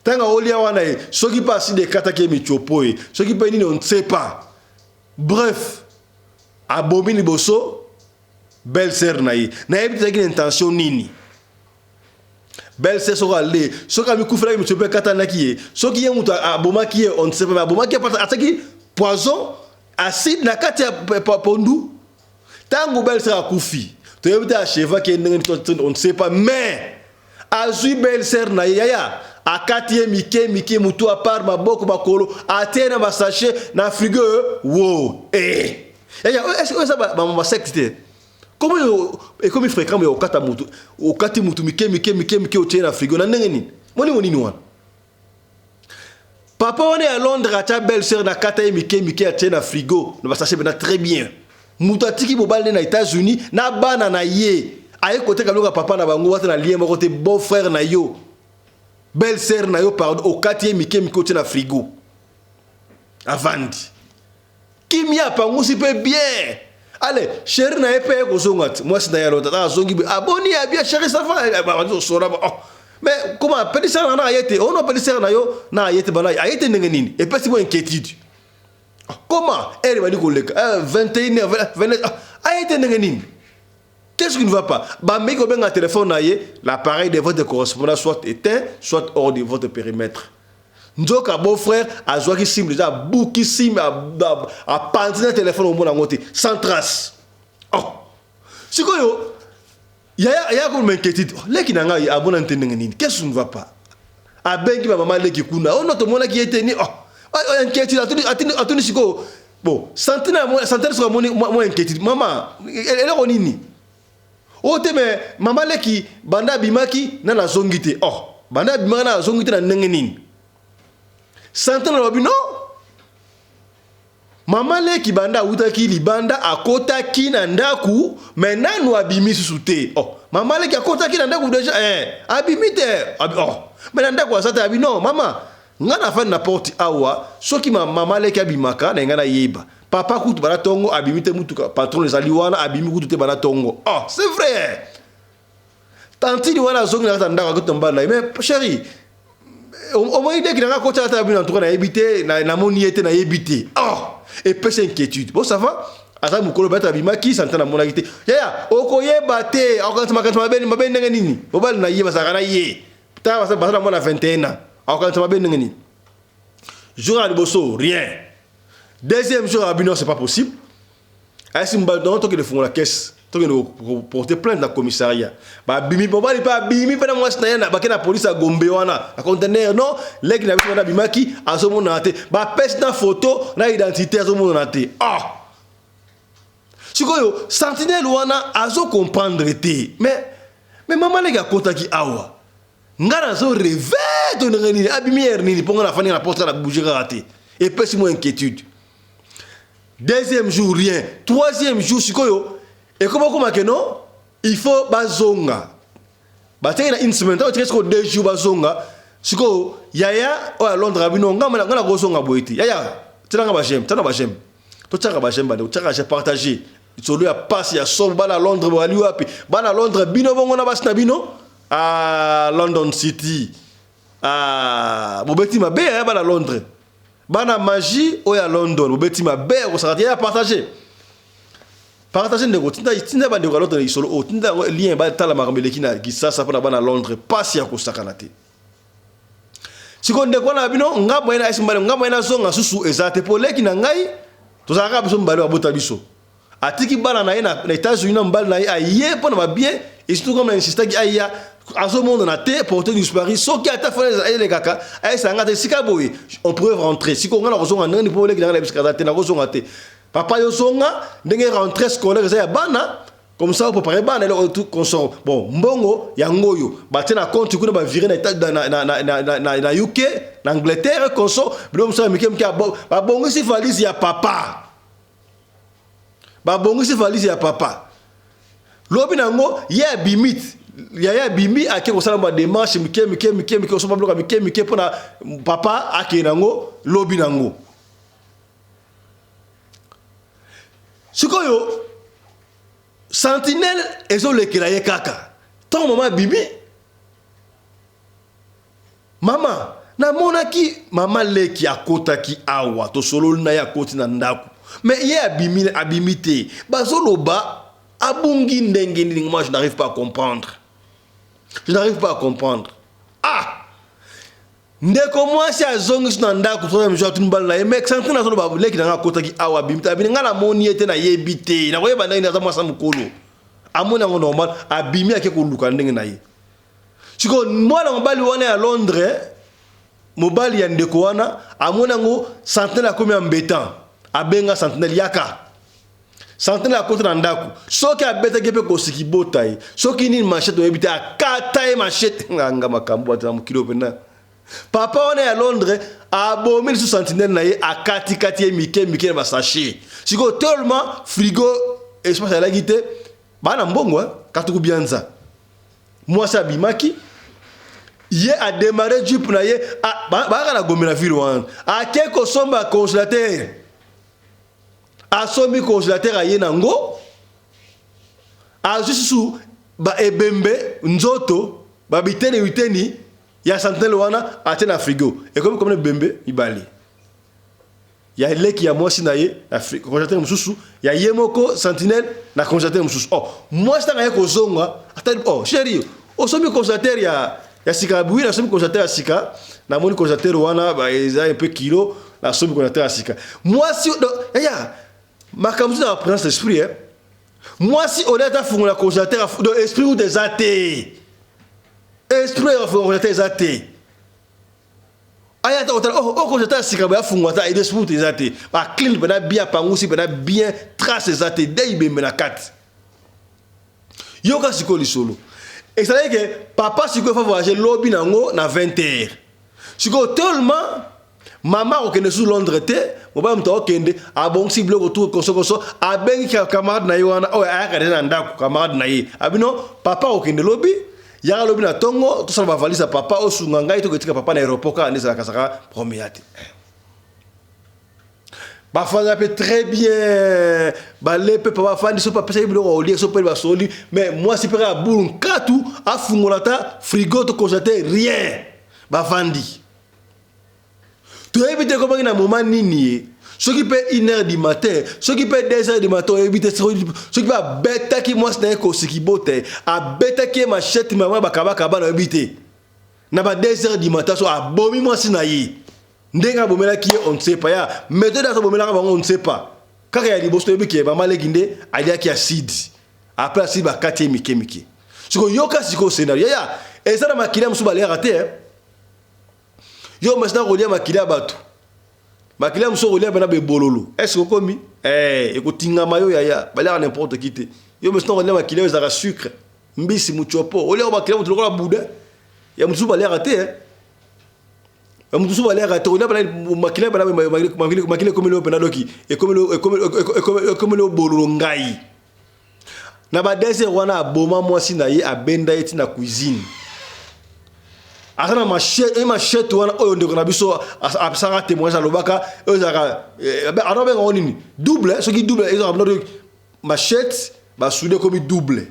Tanga olia wana soki pas si de katake michopo soki pas nini on ne sait pas. Bref, abomini boso belle-sœur naïe na ebita ki intention nini. Belle-sœur sera allée soki mi kufela michopo katana ki soki ye mutu abomaki on ne sait pas abomaki pas ataki poison acide na kati ya pondu tango belle-sœur akufi to ebita cheva ki on ne sait pas mais azui belle-sœur naïe yaya akati mike mutu a part maboko bakolo atena ba sachet na frigo wow est-ce que ça ba secte comment comme fréquent mais okati mutu mike otena na frigo na ndenge nini wana papa on est à Londres à ta belle-sœur na kata mike atena na frigo na ba sachet na très bien mutu atiki bobale na États-Unis na bana na ye aye côté kaloka papa na bango wata na lien moko te beau frère na yo belle-sœur na yo pardon au 4e mike côté na frigo avandi kimia pango si peut bien allez chéri na epé ko zongat moi c'est d'ailleurs ta zongi aboni ya bien chéri ça va ba sora mais comment appeler ça na ayete on appelle ça na yo na ayete bana ayete ndenge nini et pas si moi inquiétude comment elle va dire que 21h 20 ayete ndenge nini. Qu'est-ce qui ne va pas? Mais quand on a un téléphone, l'appareil de votre correspondance soit éteint, soit hors de votre périmètre. Nous avons un beau-frère, à Zouaki Sim, déjà, Bouki Sim, à pantiner le téléphone au monde en côté, sans trace. Oh! C'est quoi, il y a comme une inquiétude. Là, qui n'a pas un bon entendement. Qu'est-ce qui ne va pas? À Ben qui va maman, qui kuna. Oh, notre monde qui est tenu. Oh! Inquiétude, attendez, c'est quoi? Bon, centenaire sera moins inquiétude. Maman, elle est ronini. Oh te me mama leki banda bimaki na zongite banda bimaka na zongite na ndenge nini santana lobi non mama leki banda utaki libanda akotaki na ndaku mais nanu abimi susute mama leki akotaki na ndaku déjà abimi te mais na ndaku asata abi non mama ngana fa na porte awa soki mama leki abimaka na ngana yeba papa kutu bana tongo abimite mutu patron les aliwana abimi kutu te bana tongo c'est vrai tantini wana zongi na tanda ko tomba na mais chérie au moins idée qui n'a pas ta abimi en tout cas na ebité na moni était na ebité et peu inquiétude bon ça va asa mukolo bata abimaki santana mona kité ya okoyeba te akantama mabe ndenge nini bobali na yeba sakana ye ta basa mona 21 ans akantama mabe ndenge nini jour à bosso rien. Deuxième jour à Bino, c'est pas possible. Est-ce que nous avons fait la caisse, nous porter plainte dans le commissariat. Bimi, papa, il pas bimi, pas moi, c'est la police à Gombe, la conteneur, non, les qui n'avaient pas bimaki, à ce moment là, pèse dans photo, la identité à ce moment là. Si vous sentinelle, wana, à ce comprendre, mais maman, les gars, kota ki awa. ngana zo rêve to ngani abimière nini ponga na fani na porte na bouger raté et puis moi inquiétude. Deuxième jour rien, troisième jour sikoyo et comment que non, il faut bazonga. Batena une semaine, tu restes 2 jours bazonga. Siko yaya o à Londres abino ngama ngana gozonga boiti. Yaya, tena ba j'aime, tena ba j'aime. To tshaka ba j'aime ba, to tshaka j'ai partagé. Solo ya passe ya somme bana Londres ba liwa pi. Bana Londres bino bongo na basina bino à London City. Ah, bobeti mabe ya bana Londres. Bana magie o ya London, bobeti mabe ko sakati ya partager. Partager ndeko tinda ba ndeko Londres isolo o tinda lien ba tala makambe kina gisasa pa na bana Londres passe ya ko sakana te. Siko ndeko na bino ngabo ina isimbale ngabo ina zonga susu ezate poleki na ngai tozaka biso mbale wa bota biso. Atiki bana na ina na États-Unis na mbale na aye pona ba bien et surtout comme na insista ki aya azo monde na te porter disparu so ki ata fona aye le kaka aye sanga te sika boye on pourrait rentrer siko ngana kozonga nani poleki na biskata te na kozonga te papa yo zonga ndenge rentrer scolaire za ya bana comme ça pour préparer bana le tout consort bon mbongo ya ngoyo ba tena compte kuna ba virer na UK na Angleterre consort bilo msa mikem ki ba bongo si valise ya papa. Ba bongo si valise ya papa. Lobi nango ya bimit. Ya bimi ake ko sala ba démarche mike so ba bloka mike pona papa ake nango lobi nango. Sikoyo sentinelle ezolekela ye kaka. Tant maman bimi. Mama na monaki mama leki akotaki awa to solo na ya koti na ndaku. Mais il y a abimité. Bazoloba, abungi ndenge, moi je n'arrive pas à comprendre. Je n'arrive pas à comprendre. Ah! Ndeko moi si azongi sunanda ku troisième jour tunbal na mec santé na zoloba leki na kota ki awa bimita bininga na moni ete na yebite. Na koyeba ndenge na za mwasa mukolo. Amona ngo normal abimi ake ko luka ndenge na ye. Siko mwana mbali wana ya Londres, mobali ya ndeko wana amona ngo santé na komi embêtant. Abenga sentinelle yaka sentinelle akote na ndaku soki abeta kepe kosiki botai soki ni machette oyebite akata e machette nganga makambo atana mukilo pena papa wana ya Londres abomi su sentinelle na ye akati kati e mike na sachet siko tellement frigo espace ya lagite bana mbongo katuku bianza moi ça bimaki ye a démarré jupe na ye ba na gomina ville wana ake ko somba congélateur asomi congélateur aye nango azusu ba ebembe nzoto ba bitene witeni ya sentinelle wana atena frigo et comme bembe ibali ya leki ya mwasi na ye congélateur mususu ya yemoko sentinelle na congélateur mususu oh moi ça na ko zonga ata oh chérie osomi congélateur ya sika bui na somi congélateur ya sika na moni congélateur wana ba eza un peu kilo na somi congélateur ya sika moi si ya makambu na présence d'esprit moi si on est à fond la congélateur de esprit ou des athées esprit de congélateur des athées aya ta oh congélateur sika ba fungwa ta esprit des athées ba clean ba bien pangusi ba bien trace des athées dai be na kat yoka siko lisolo et ça veut dire que papa siko fa voyager lobby nango na 20h siko tellement maman okende sous Londres te moba mto okende abongsi bloko tout koso abengi camarade na yoana o ayaka na ndako camarade na ye abino papa okende lobby ya lobby na tongo to sala valise papa osunga ngai to ketika papa na aéroport ka ndeza kasaka promenade ba fanga peut très bien ba lepe papa fandi so papa bloko oli so pe ba soli mais moi si pera boulun katu afungolata frigo to congélateur rien ba fandi. Tu évites comment il y a un moment nini. Ce qui peut 1h du matin, ce qui peut 2h du matin, éviter ce qui va bêta qui moi c'est un ce qui botte, à bêta qui machette maman bakaba na éviter. Na ba 2h du matin so a bomi moi sinayi. Ndenga bomela qui on ne sait pas ya, mais de dans bomela on ne sait pas. Car il y a des bosto qui maman leginde, alia qui acide. Après acide ba katie mike. Ce que yoka siko scénario ya, et ça na makila musuba les raté. Yo maintenant rolia makila bato. Makila muso rolia bana be bololo. Est-ce que komi ekotinga mayo ya bala n'importe qui te. Yo maintenant rolia makila za sucre. Mbisi muchopo. Rolia makila muto lokola bouda. ya mutu ba l'air raté ya mutu ba l'air raté on a bana makile bana makile comme le penadoki et comme le bololo ngai na ba dese wana boma mwasi na ye abenda eti na cuisine asana machette wana oyo ndeko na biso asanga témoignage alobaka oyo zaka arabe ngoni double ce qui double ils ont machette ba soudé comme double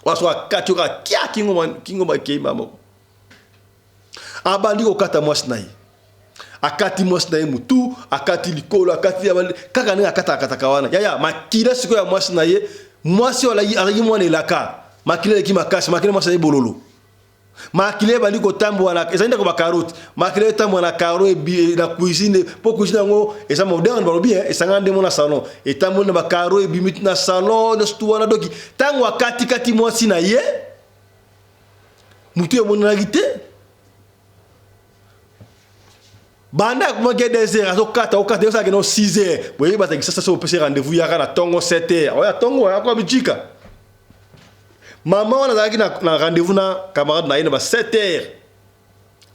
waso akatioka kia kingo ba keima moko abandi ko kata mwasi na ye akati mwasi na ye mutu akati likolo akati kaka ninga kata kawana ya makila siko ya mwasi na ye mwasi wala yi mwana elaka makile ki makasi makile mwasi na bololo makile bali ko tambo na ezanda ko ba carotte makile tambo na caro e na cuisine po cuisine ngo esa moderne ba bien esangande mo na salon e tambo na ba caro e bimit na salon de stuwana doki tango akati kati mwasi na ye mutu e mona gite banda ko ke des heures zo kata o kata yo sa ke no 6 heures boye ba ta ça au PC rendez-vous ya kana tongo 7 heures oya tongo ya ko bijika maman on a na rendez-vous na camarade na ina ba 7 heures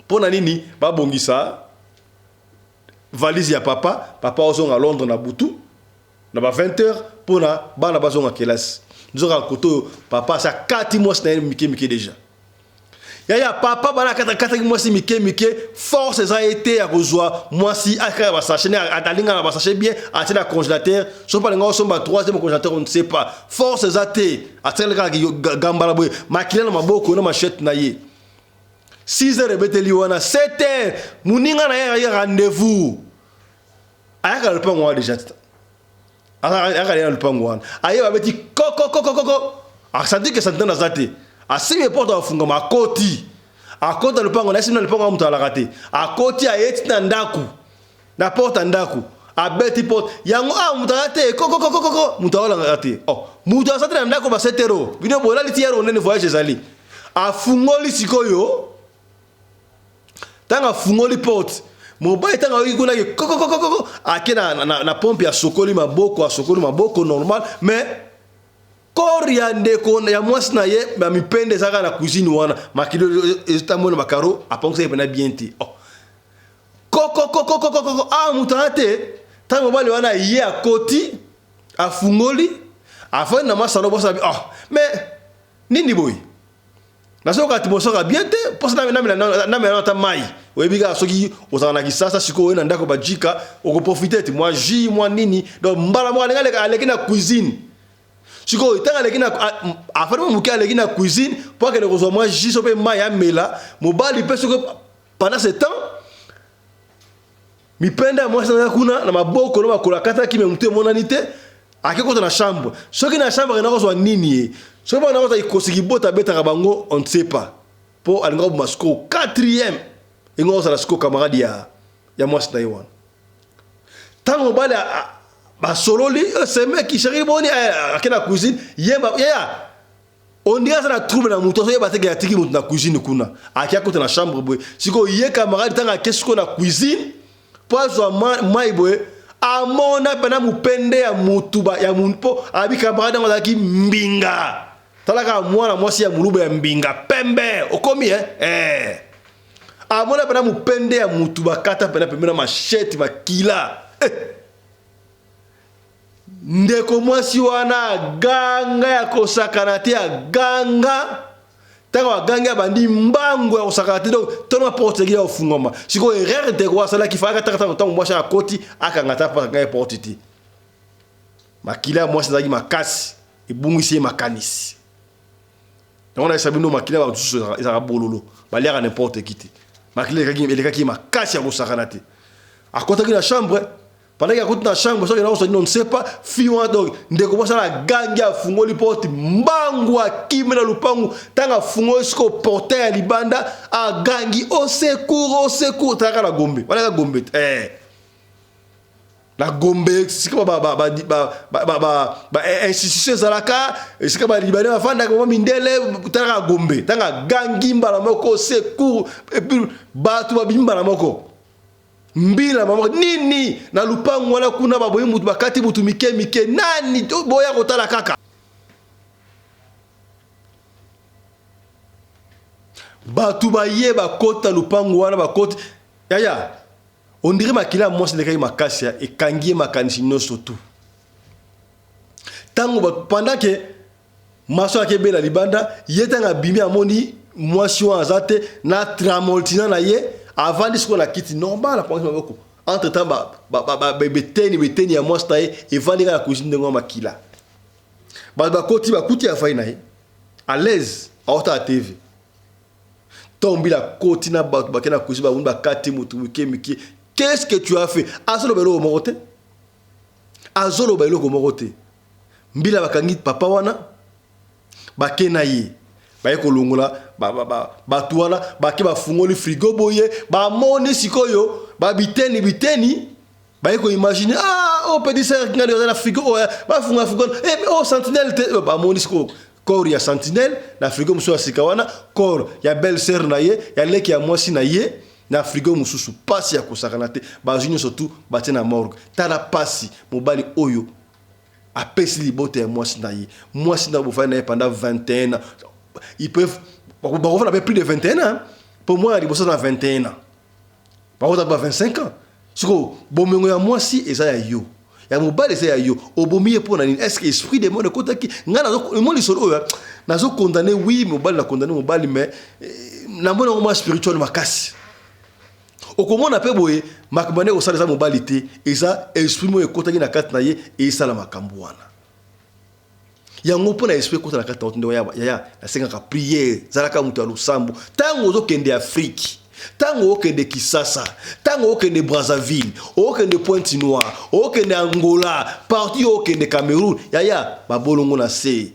pona nini ba bongisa valise ya papa ozonga Londres na butu na ba 20 heures pona bana bazonga classe nous aura koto papa ça 4 mois na mike déjà ya papa bana kata mwasi mike force ça a été à rejoindre mwasi aka ba sachet atalinga na ba sachet bien atina na congélateur so pas nga so ba troisième congélateur on ne sait pas force ça té atela gambala boy makila na maboko na machette na ye 6 heures beteli wana 7 heures muninga na ya rendez-vous aka le pango déjà aka le pango wana aye ba beti koko ça dit que ça donne zate asimi porte afunga makoti akota lupango na sima lupango mtu alakate akoti ayeti na ndaku na porte ndaku abeti porte yango mtu alate koko mtu alakate mtu asate na ndaku ba 7 euros bino bola litiero nene voyage zali afungoli sikoyo tanga fungoli porte mobile tanga wikuna koko akena na pompe ya sokoli maboko normal mais koria ndeko ya mwasi na ye ba mipende saka na cuisine wana makilo etamona makaro aponse pena bienti koko mutate tango bali wana ye akoti afungoli afana na masalo bosa mais nini boy nasoka timosoka biente posa na ta mai webiga soki ozana kisasa siko wena ndako bajika okoprofiter moi ji moi nini donc mbala mo aleki na cuisine siko itanga lekina afana mukia lekina cuisine pour que les rejoindre juste pe maya mela mobali pe soko pendant ce temps mi penda moi sana kuna na maboko na makola kata ki memute monanite akeko na chambre soki na chambre na kozwa nini soki na kozwa ikosiki bota beta bango on ne sait pas pour alinga masko 4e ingo za sko camarade ya moi sana yewan tango mobali basololi ce mec qui chéri boni akena cuisine yemba on dirait ça na trouble na muto so yeba te ga tiki muto na cuisine kuna akia kote na chambre boy siko ye camarade tanga kesiko na cuisine pozo mai boy amona bana mupende ya mutuba ya munpo abi camarade ngala ki mbinga talaka mwana mwasi ya muluba ya mbinga pembe okomi amona bana mupende ya mutuba kata pena pembe machette makila ndeko mwasi wana ganga ya kosakana te ya ganga tango ganga bandi mbango ya kosakana te donc tono porte ya ofungoma siko erreur de quoi sala ki faka taka tango mwasi akoti akangata pa ngaya porte ti makila mwasi zaki makasi ebungisi makanisi donc on a sabino makila ba tusu ezaka bololo baliaka n'importe qui te makila eleka makasi ya kosakana te akota ki na chambre pendant qu'il y a une chambre, on ne sait pas, fiwa donc, ndeko bosa la gangi a fungoli porte, mbangu a kimena lupangu, tanga fungoli sko porte ya libanda, a gangi, au secours, taka la gombe, wala la gombe, la gombe, c'est comme institution zalaka, c'est comme libanais, afanda comme mindele, taka gombe, tanga gangi mbala moko, secours, et puis batu babimba la moko. Mbila mama nini na lupangu wala kuna baboyi mutu bakati mutu mike nani to boya kotala kaka batu baye bakota lupango wana bakoti yaya on dirait makila mwasi ndeka makasi ya ekangie makanisi nyonso tu tango pendant que maso akebela libanda yetanga bimi amoni mwasi wa azate na tramoltina na ye avant disco na kiti normal la pense maboko entre temps beteni ya mwasi taye evandi na cuisine ndengo makila bakoti bakuti ya faina ye à l'aise à TV tombi la côte na bakena cuisine ba kati mutu miki qu'est-ce que tu as fait azolo belo morote azolo belo morote mbila bakangi papa wana bakena ye baye kolongola batu wana bake bafungoli frigo boye bamoni sikoyo biteni baye ko imaginer oh petit sœur qui dans la frigo bafunga frigo oh sentinelle bamoni sikoyo corps ya sentinelle na frigo musu asikawana corps ya belle sœur na ye ya leki ya mwasi na ye na frigo mususu pasi ya kosakana te bazunyo surtout batena morgue tala pasi mobali oyo apesi libote ya mwasi na bofana na ye pendant 21 ans ils peuvent on a plus de 21 ans pour moi il bosse dans 21 ans par contre 25 ans siko bomengo ya mwasi eza ya yo ya mobali eza ya yo obomiye pour na nini est-ce que esprit de monde kota ki ngana zo mo lisolo oyo nazo condamner oui mobali na condamner mobali mais na mbona ngoma spirituel makasi okomona pe boye makabane ko sala za mobali te eza esprit mo ekota ki na kati na ye e sala makambo wana yango pona esprit kota na kati ndo ya na senga ka prière zalaka mutu ya lusambo tango zo kende Afrique tango okende Kisasa tango okende Brazzaville okende Pointe-Noire okende Angola parti okende Cameroun yaya babolongo na se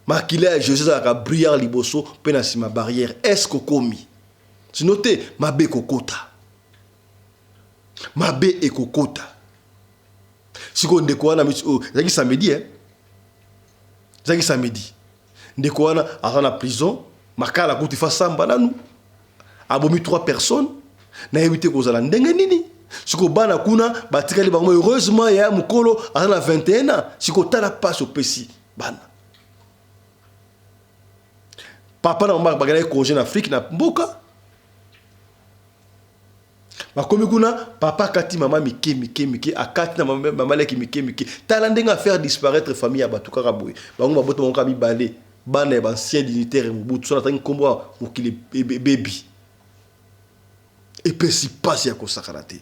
makila Jésus ka briller liboso pe na sima barrière est-ce que komi c'est noté mabe kokota mabe ekokota siko ndeko wana zaki samedi zaki samedi ndeko wana na prison makala kuti fa samba nanu abomi 3 personnes na évité kozala ndenge nini siko bana kuna batikali bango heureusement ya mukolo na 21 ans siko tala passe au pesi bana papa na mama bagala congé en Afrique na mboka bakomi kuna papa kati mama mike akati na mama leki mike tala ndenga faire disparaître famille ya batuka kaboy bango baboto bango kabi balé bana ya ancien dignitaire mubutu so na tangi kombo mokili baby et puis si passe ya kosakana te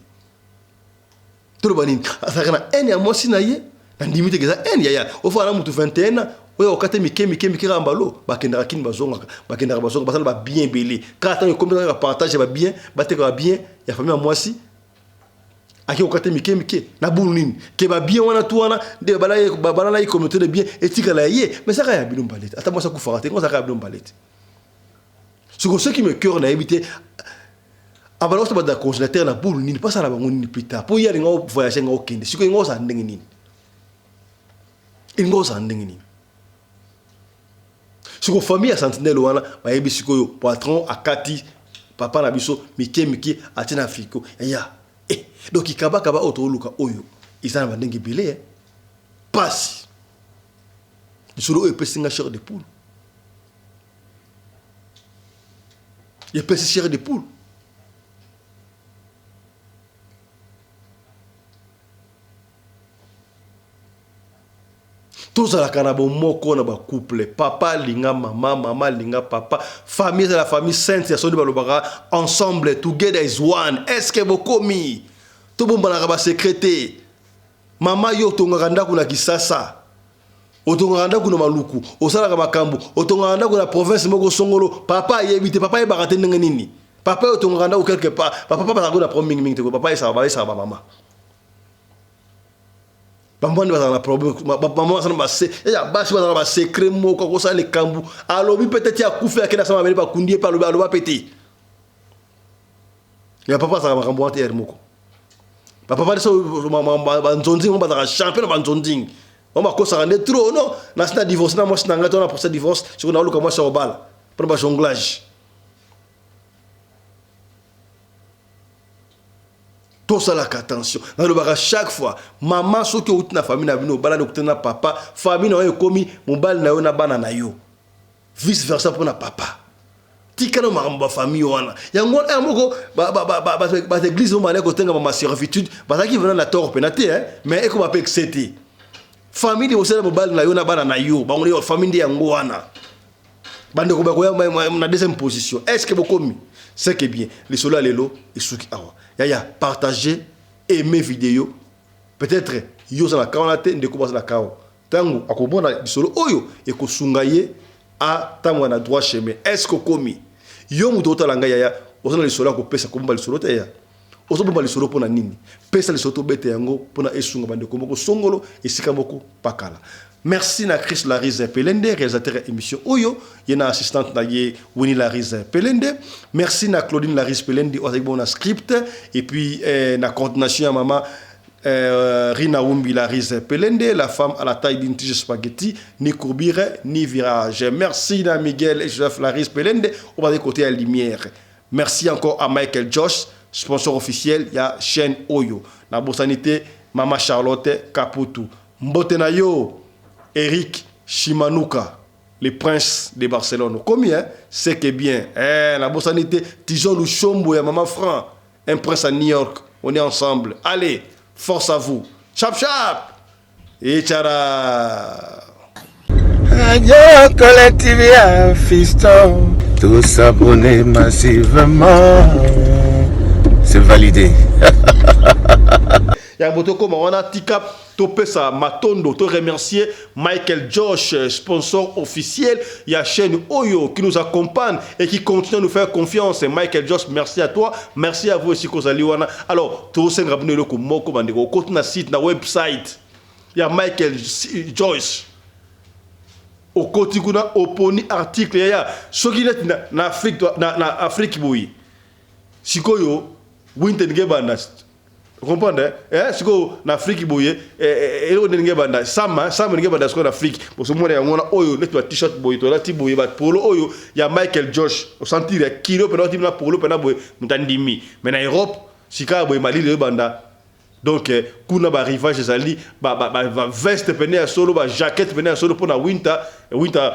to banini asakana en ya mwasi na ye na ndimite keza en ya ofana mutu 21 oyo okate mike rambalo bakendaka kini bazonga basala ba bien belé kata yo kombe ka partage ba bien bateka ba bien ya famille ya mwasi aki okate mike na bulu nini ke ba bien wana tu wana de balala communauté de bien etika la ye mais ça ka ya bino mbalete ata mwasa ku farate ngo ça ka ya bino mbalete ce qui me cœur na éviter abalo to bada congélateur na bulu nini pas ça la bango nini plus tard pour y aller ngo voyager ngo kende siko ngo za ndenge nini ngo za ndenge nini siko famille ya sentinelle wana ba yebi siko yo patron akati papa na biso mike atina Afrique ya donc ikaba otoluka oyo isana bandenge belé passe solo e pesinga chair de poule il pèse chair de poule tous à la canabo moko na ba couple papa linga mama linga papa famille c'est la famille sainte ya soni balobaka ensemble together is one est-ce que bokomi to bomba na ba secrétaire mama yo tonga ndako na Kisasa otonga ndako na Maluku osala ka makambo otonga ndako na province moko songolo papa yebite papa yebaka te ndenge nini papa yo tonga ndako quelque part papa ba na problème mingi te papa ça va mama bambani bazana problème maman sana base ya basi bazana ba secret moko ko sa le kambu alobi peut-être ya kufa akena sama bele ba kundie pa aloba pété ya papa ça makambo ante er moko papa so banzonzi on bazana champion banzonzi on ba ko sa rendre trop non na sina divorce na moi sina ngato na pour ce divorce sur na luka moi sa obala pour ba jonglage tout ça la attention dans le bagage chaque fois maman soki outi na famille na bino bala na papa famille na yo komi mobali na yo na bana na yo vice versa pour na papa tikana maramba famille wana yango moko ba église o malé ko tenga ma servitude ba qui venant na tort penate hein mais eko ba pe excité famille o sala mobile na yo na bana na yo ba ngoli famille yango wana bande ko ba ko na deuxième position est-ce que bokomi c'est que bien les sola lelo et suki awa ya partager aimer vidéo peut-être yo za na kaonate ndeko ba za na kao tango akobona bisolo oyo ekosunga ye a tango na droit chemin est-ce que komi yo muto otalanga yaya ozana lisolo ko pesa ko bomba lisolo te ya ozo bomba lisolo pona nini pesa lisolo to bete yango pona esunga bande ko moko songolo esika moko pakala. Merci na Chris Larise Pelende, réalisateur émission Oyo, yena assistante na ye Winnie Larise Pelende. Merci na Claudine Larise Pelende avec bon script et puis na coordination à maman Rina Wumbi Larise Pelende, la femme à la taille d'une tige spaghetti, ni courbire ni virage. Merci na Miguel et Joseph Larise Pelende, on va des côtés à lumière. Merci encore à Michael Josh, sponsor officiel, ya chaîne Oyo. Na bosanité Mama Charlotte Caputu. Mbotenayo Eric Shimanuka, le prince de Barcelone. Combien c'est que bien. La bosanité Tijon Luchombo et Maman Franc, un prince à New York. On est ensemble. Allez, force à vous. Chap chap. Et tchara. Radio Collet TV à Fiston. Tous s'abonner massivement. C'est validé. Ya botoko mawana tika topé sa matondo to remercier Michael Josh, sponsor officiel ya chaîne Oyo qui nous accompagne et qui continue à nous faire confiance. Michael Josh, merci à toi, merci à vous aussi Kozaliwana. Alors to senga abonné le ko moko bandeko ko na site na website ya Michael Josh. Au côté kuna oponi article ya soki net na Afrique na Afrique boyi. Sikoyo Winten Gebanast. Vous comprenez? Siko na Afrique boye elo ndenge banda sama ndenge banda siko na Afrique parce que moi ya ngona oyo net ba t-shirt boye to la ti boye ba polo oyo ya Michael Josh au sentir ya kilo pena ti na polo pena boye mutandimi mais na Europe sika boye mali le banda donc kuna ba rivage ezali ba veste pena solo ba jaquette pena solo pour na winter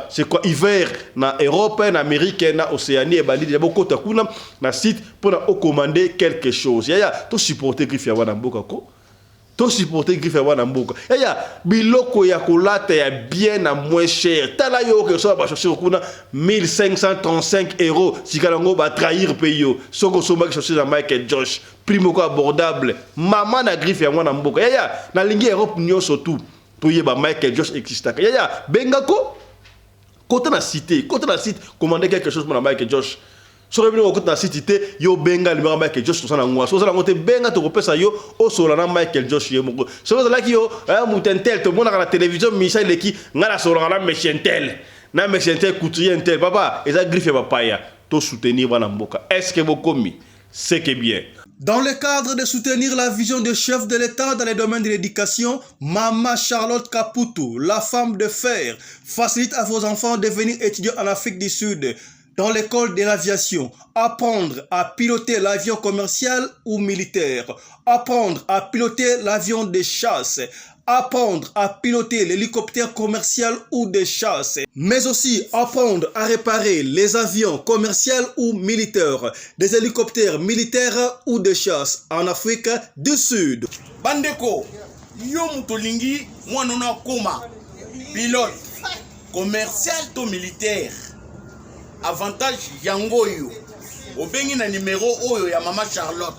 c'est quoi hiver na Europe na Amérique na Océanie et bandi ya bokota kuna na site pour na commander quelque chose ya to supporter griffe ya wana mboka ko to supporter griffe ya wana mboka ya biloko ya kolata ya bien na moins cher tala yo que so ba chercher kuna 1535 € sikalango ba trahir payo soko soma que chercher na Michael Josh primo ko abordable mama na griffe ya wana mboka ya na lingi Europe nyo surtout pour yeba Michael Josh exista ya bengako côté na site commander quelque chose pour Michael Josh so revenu côté na site yo benga libera Michael Josh so na ngwa so la ngote benga to kopesa yo o so la na Michael Josh ye moko so la ki yo mutentel to mona na télévision Michel leki ngala so la mechentel na mechentel couturier tel papa eza griffe papaya to soutenir bana mboka est-ce que bokomi c'est que bien. Dans le cadre de soutenir la vision du chef de l'État dans les domaines de l'éducation, Mama Charlotte Caputu, la femme de fer, facilite à vos enfants de devenir étudiants en Afrique du Sud, dans l'école de l'aviation, apprendre à piloter l'avion commercial ou militaire, apprendre à piloter l'avion de chasse, apprendre à piloter l'hélicoptère commercial ou de chasse, mais aussi apprendre à réparer les avions commerciaux ou militaires, des hélicoptères militaires ou de chasse en Afrique du Sud. Bandeko, yo mutolingi mwanona koma pilote commercial to militaire. Avantage yango yo. Obengi na numéro oyo ya Mama Charlotte.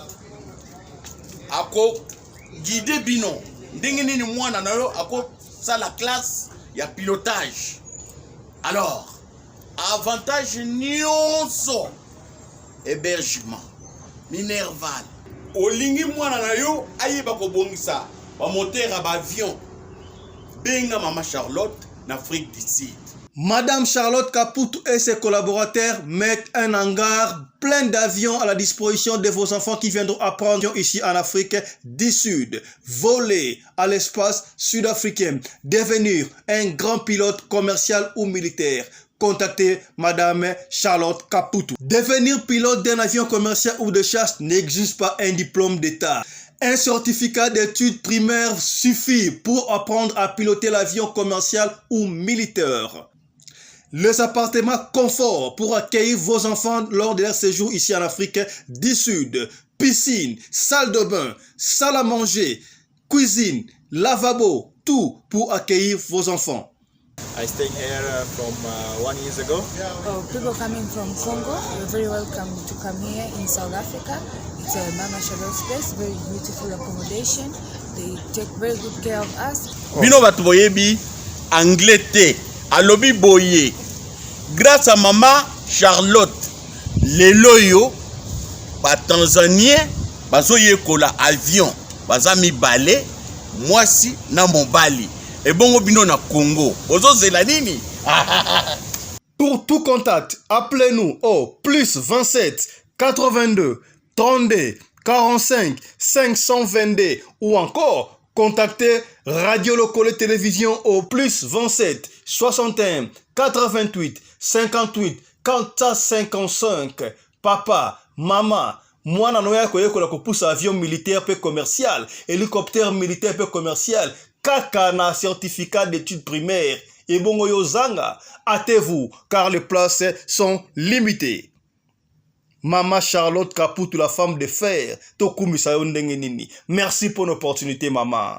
Ako guide bino. Ndenge nini mwana na yo ako sa la classe ya pilotage. Alors, avantage nyonso hébergement minerval. Olingi mwana na yo ayeba ko bongisa ba moteur ba avion. Benga Mama Charlotte na Afrique du Sud. Madame Charlotte Caputu et ses collaborateurs mettent un hangar plein d'avions à la disposition de vos enfants qui viendront apprendre ici en Afrique du Sud. Voler à l'espace sud-africain, devenir un grand pilote commercial ou militaire. Contactez Madame Charlotte Caputu. Devenir pilote d'un avion commercial ou de chasse n'exige pas un diplôme d'État. Un certificat d'études primaires suffit pour apprendre à piloter l'avion commercial ou militaire. Les appartements confort pour accueillir vos enfants lors de leur séjour ici en Afrique du Sud. Piscine, salle de bain, salle à manger, cuisine, lavabo, tout pour accueillir vos enfants. I stayed here from 1 year ago. People coming from Congo, you're very welcome to come here in South Africa. It's a Mama Charlotte space, very beautiful accommodation. They take very good care of us. Bino batu boyebi anglais te, alobi boye. Grâce à Mama Charlotte, lelo yo ba Tanzanien bazo yekola avion, baza mibale, mwasi na mobali. Et bon bino na Congo. Ozo zela nini? Pour tout contact, appelez-nous au plus 27 82 32 45 522 ou encore contactez Radio Lokole Télévision au plus 27 61 88 58 455. Papa, maman, mwana noya koyekola kopusa avion militaire peu commercial, hélicoptère militaire peu commercial, kaka na certificat d'études primaires. Et bongo yozanga, hâtez-vous car les places sont limitées. Mama Charlotte Kaputu, la femme de fer, Tokumi Sayo Ndengenini. Merci pour l'opportunité, maman.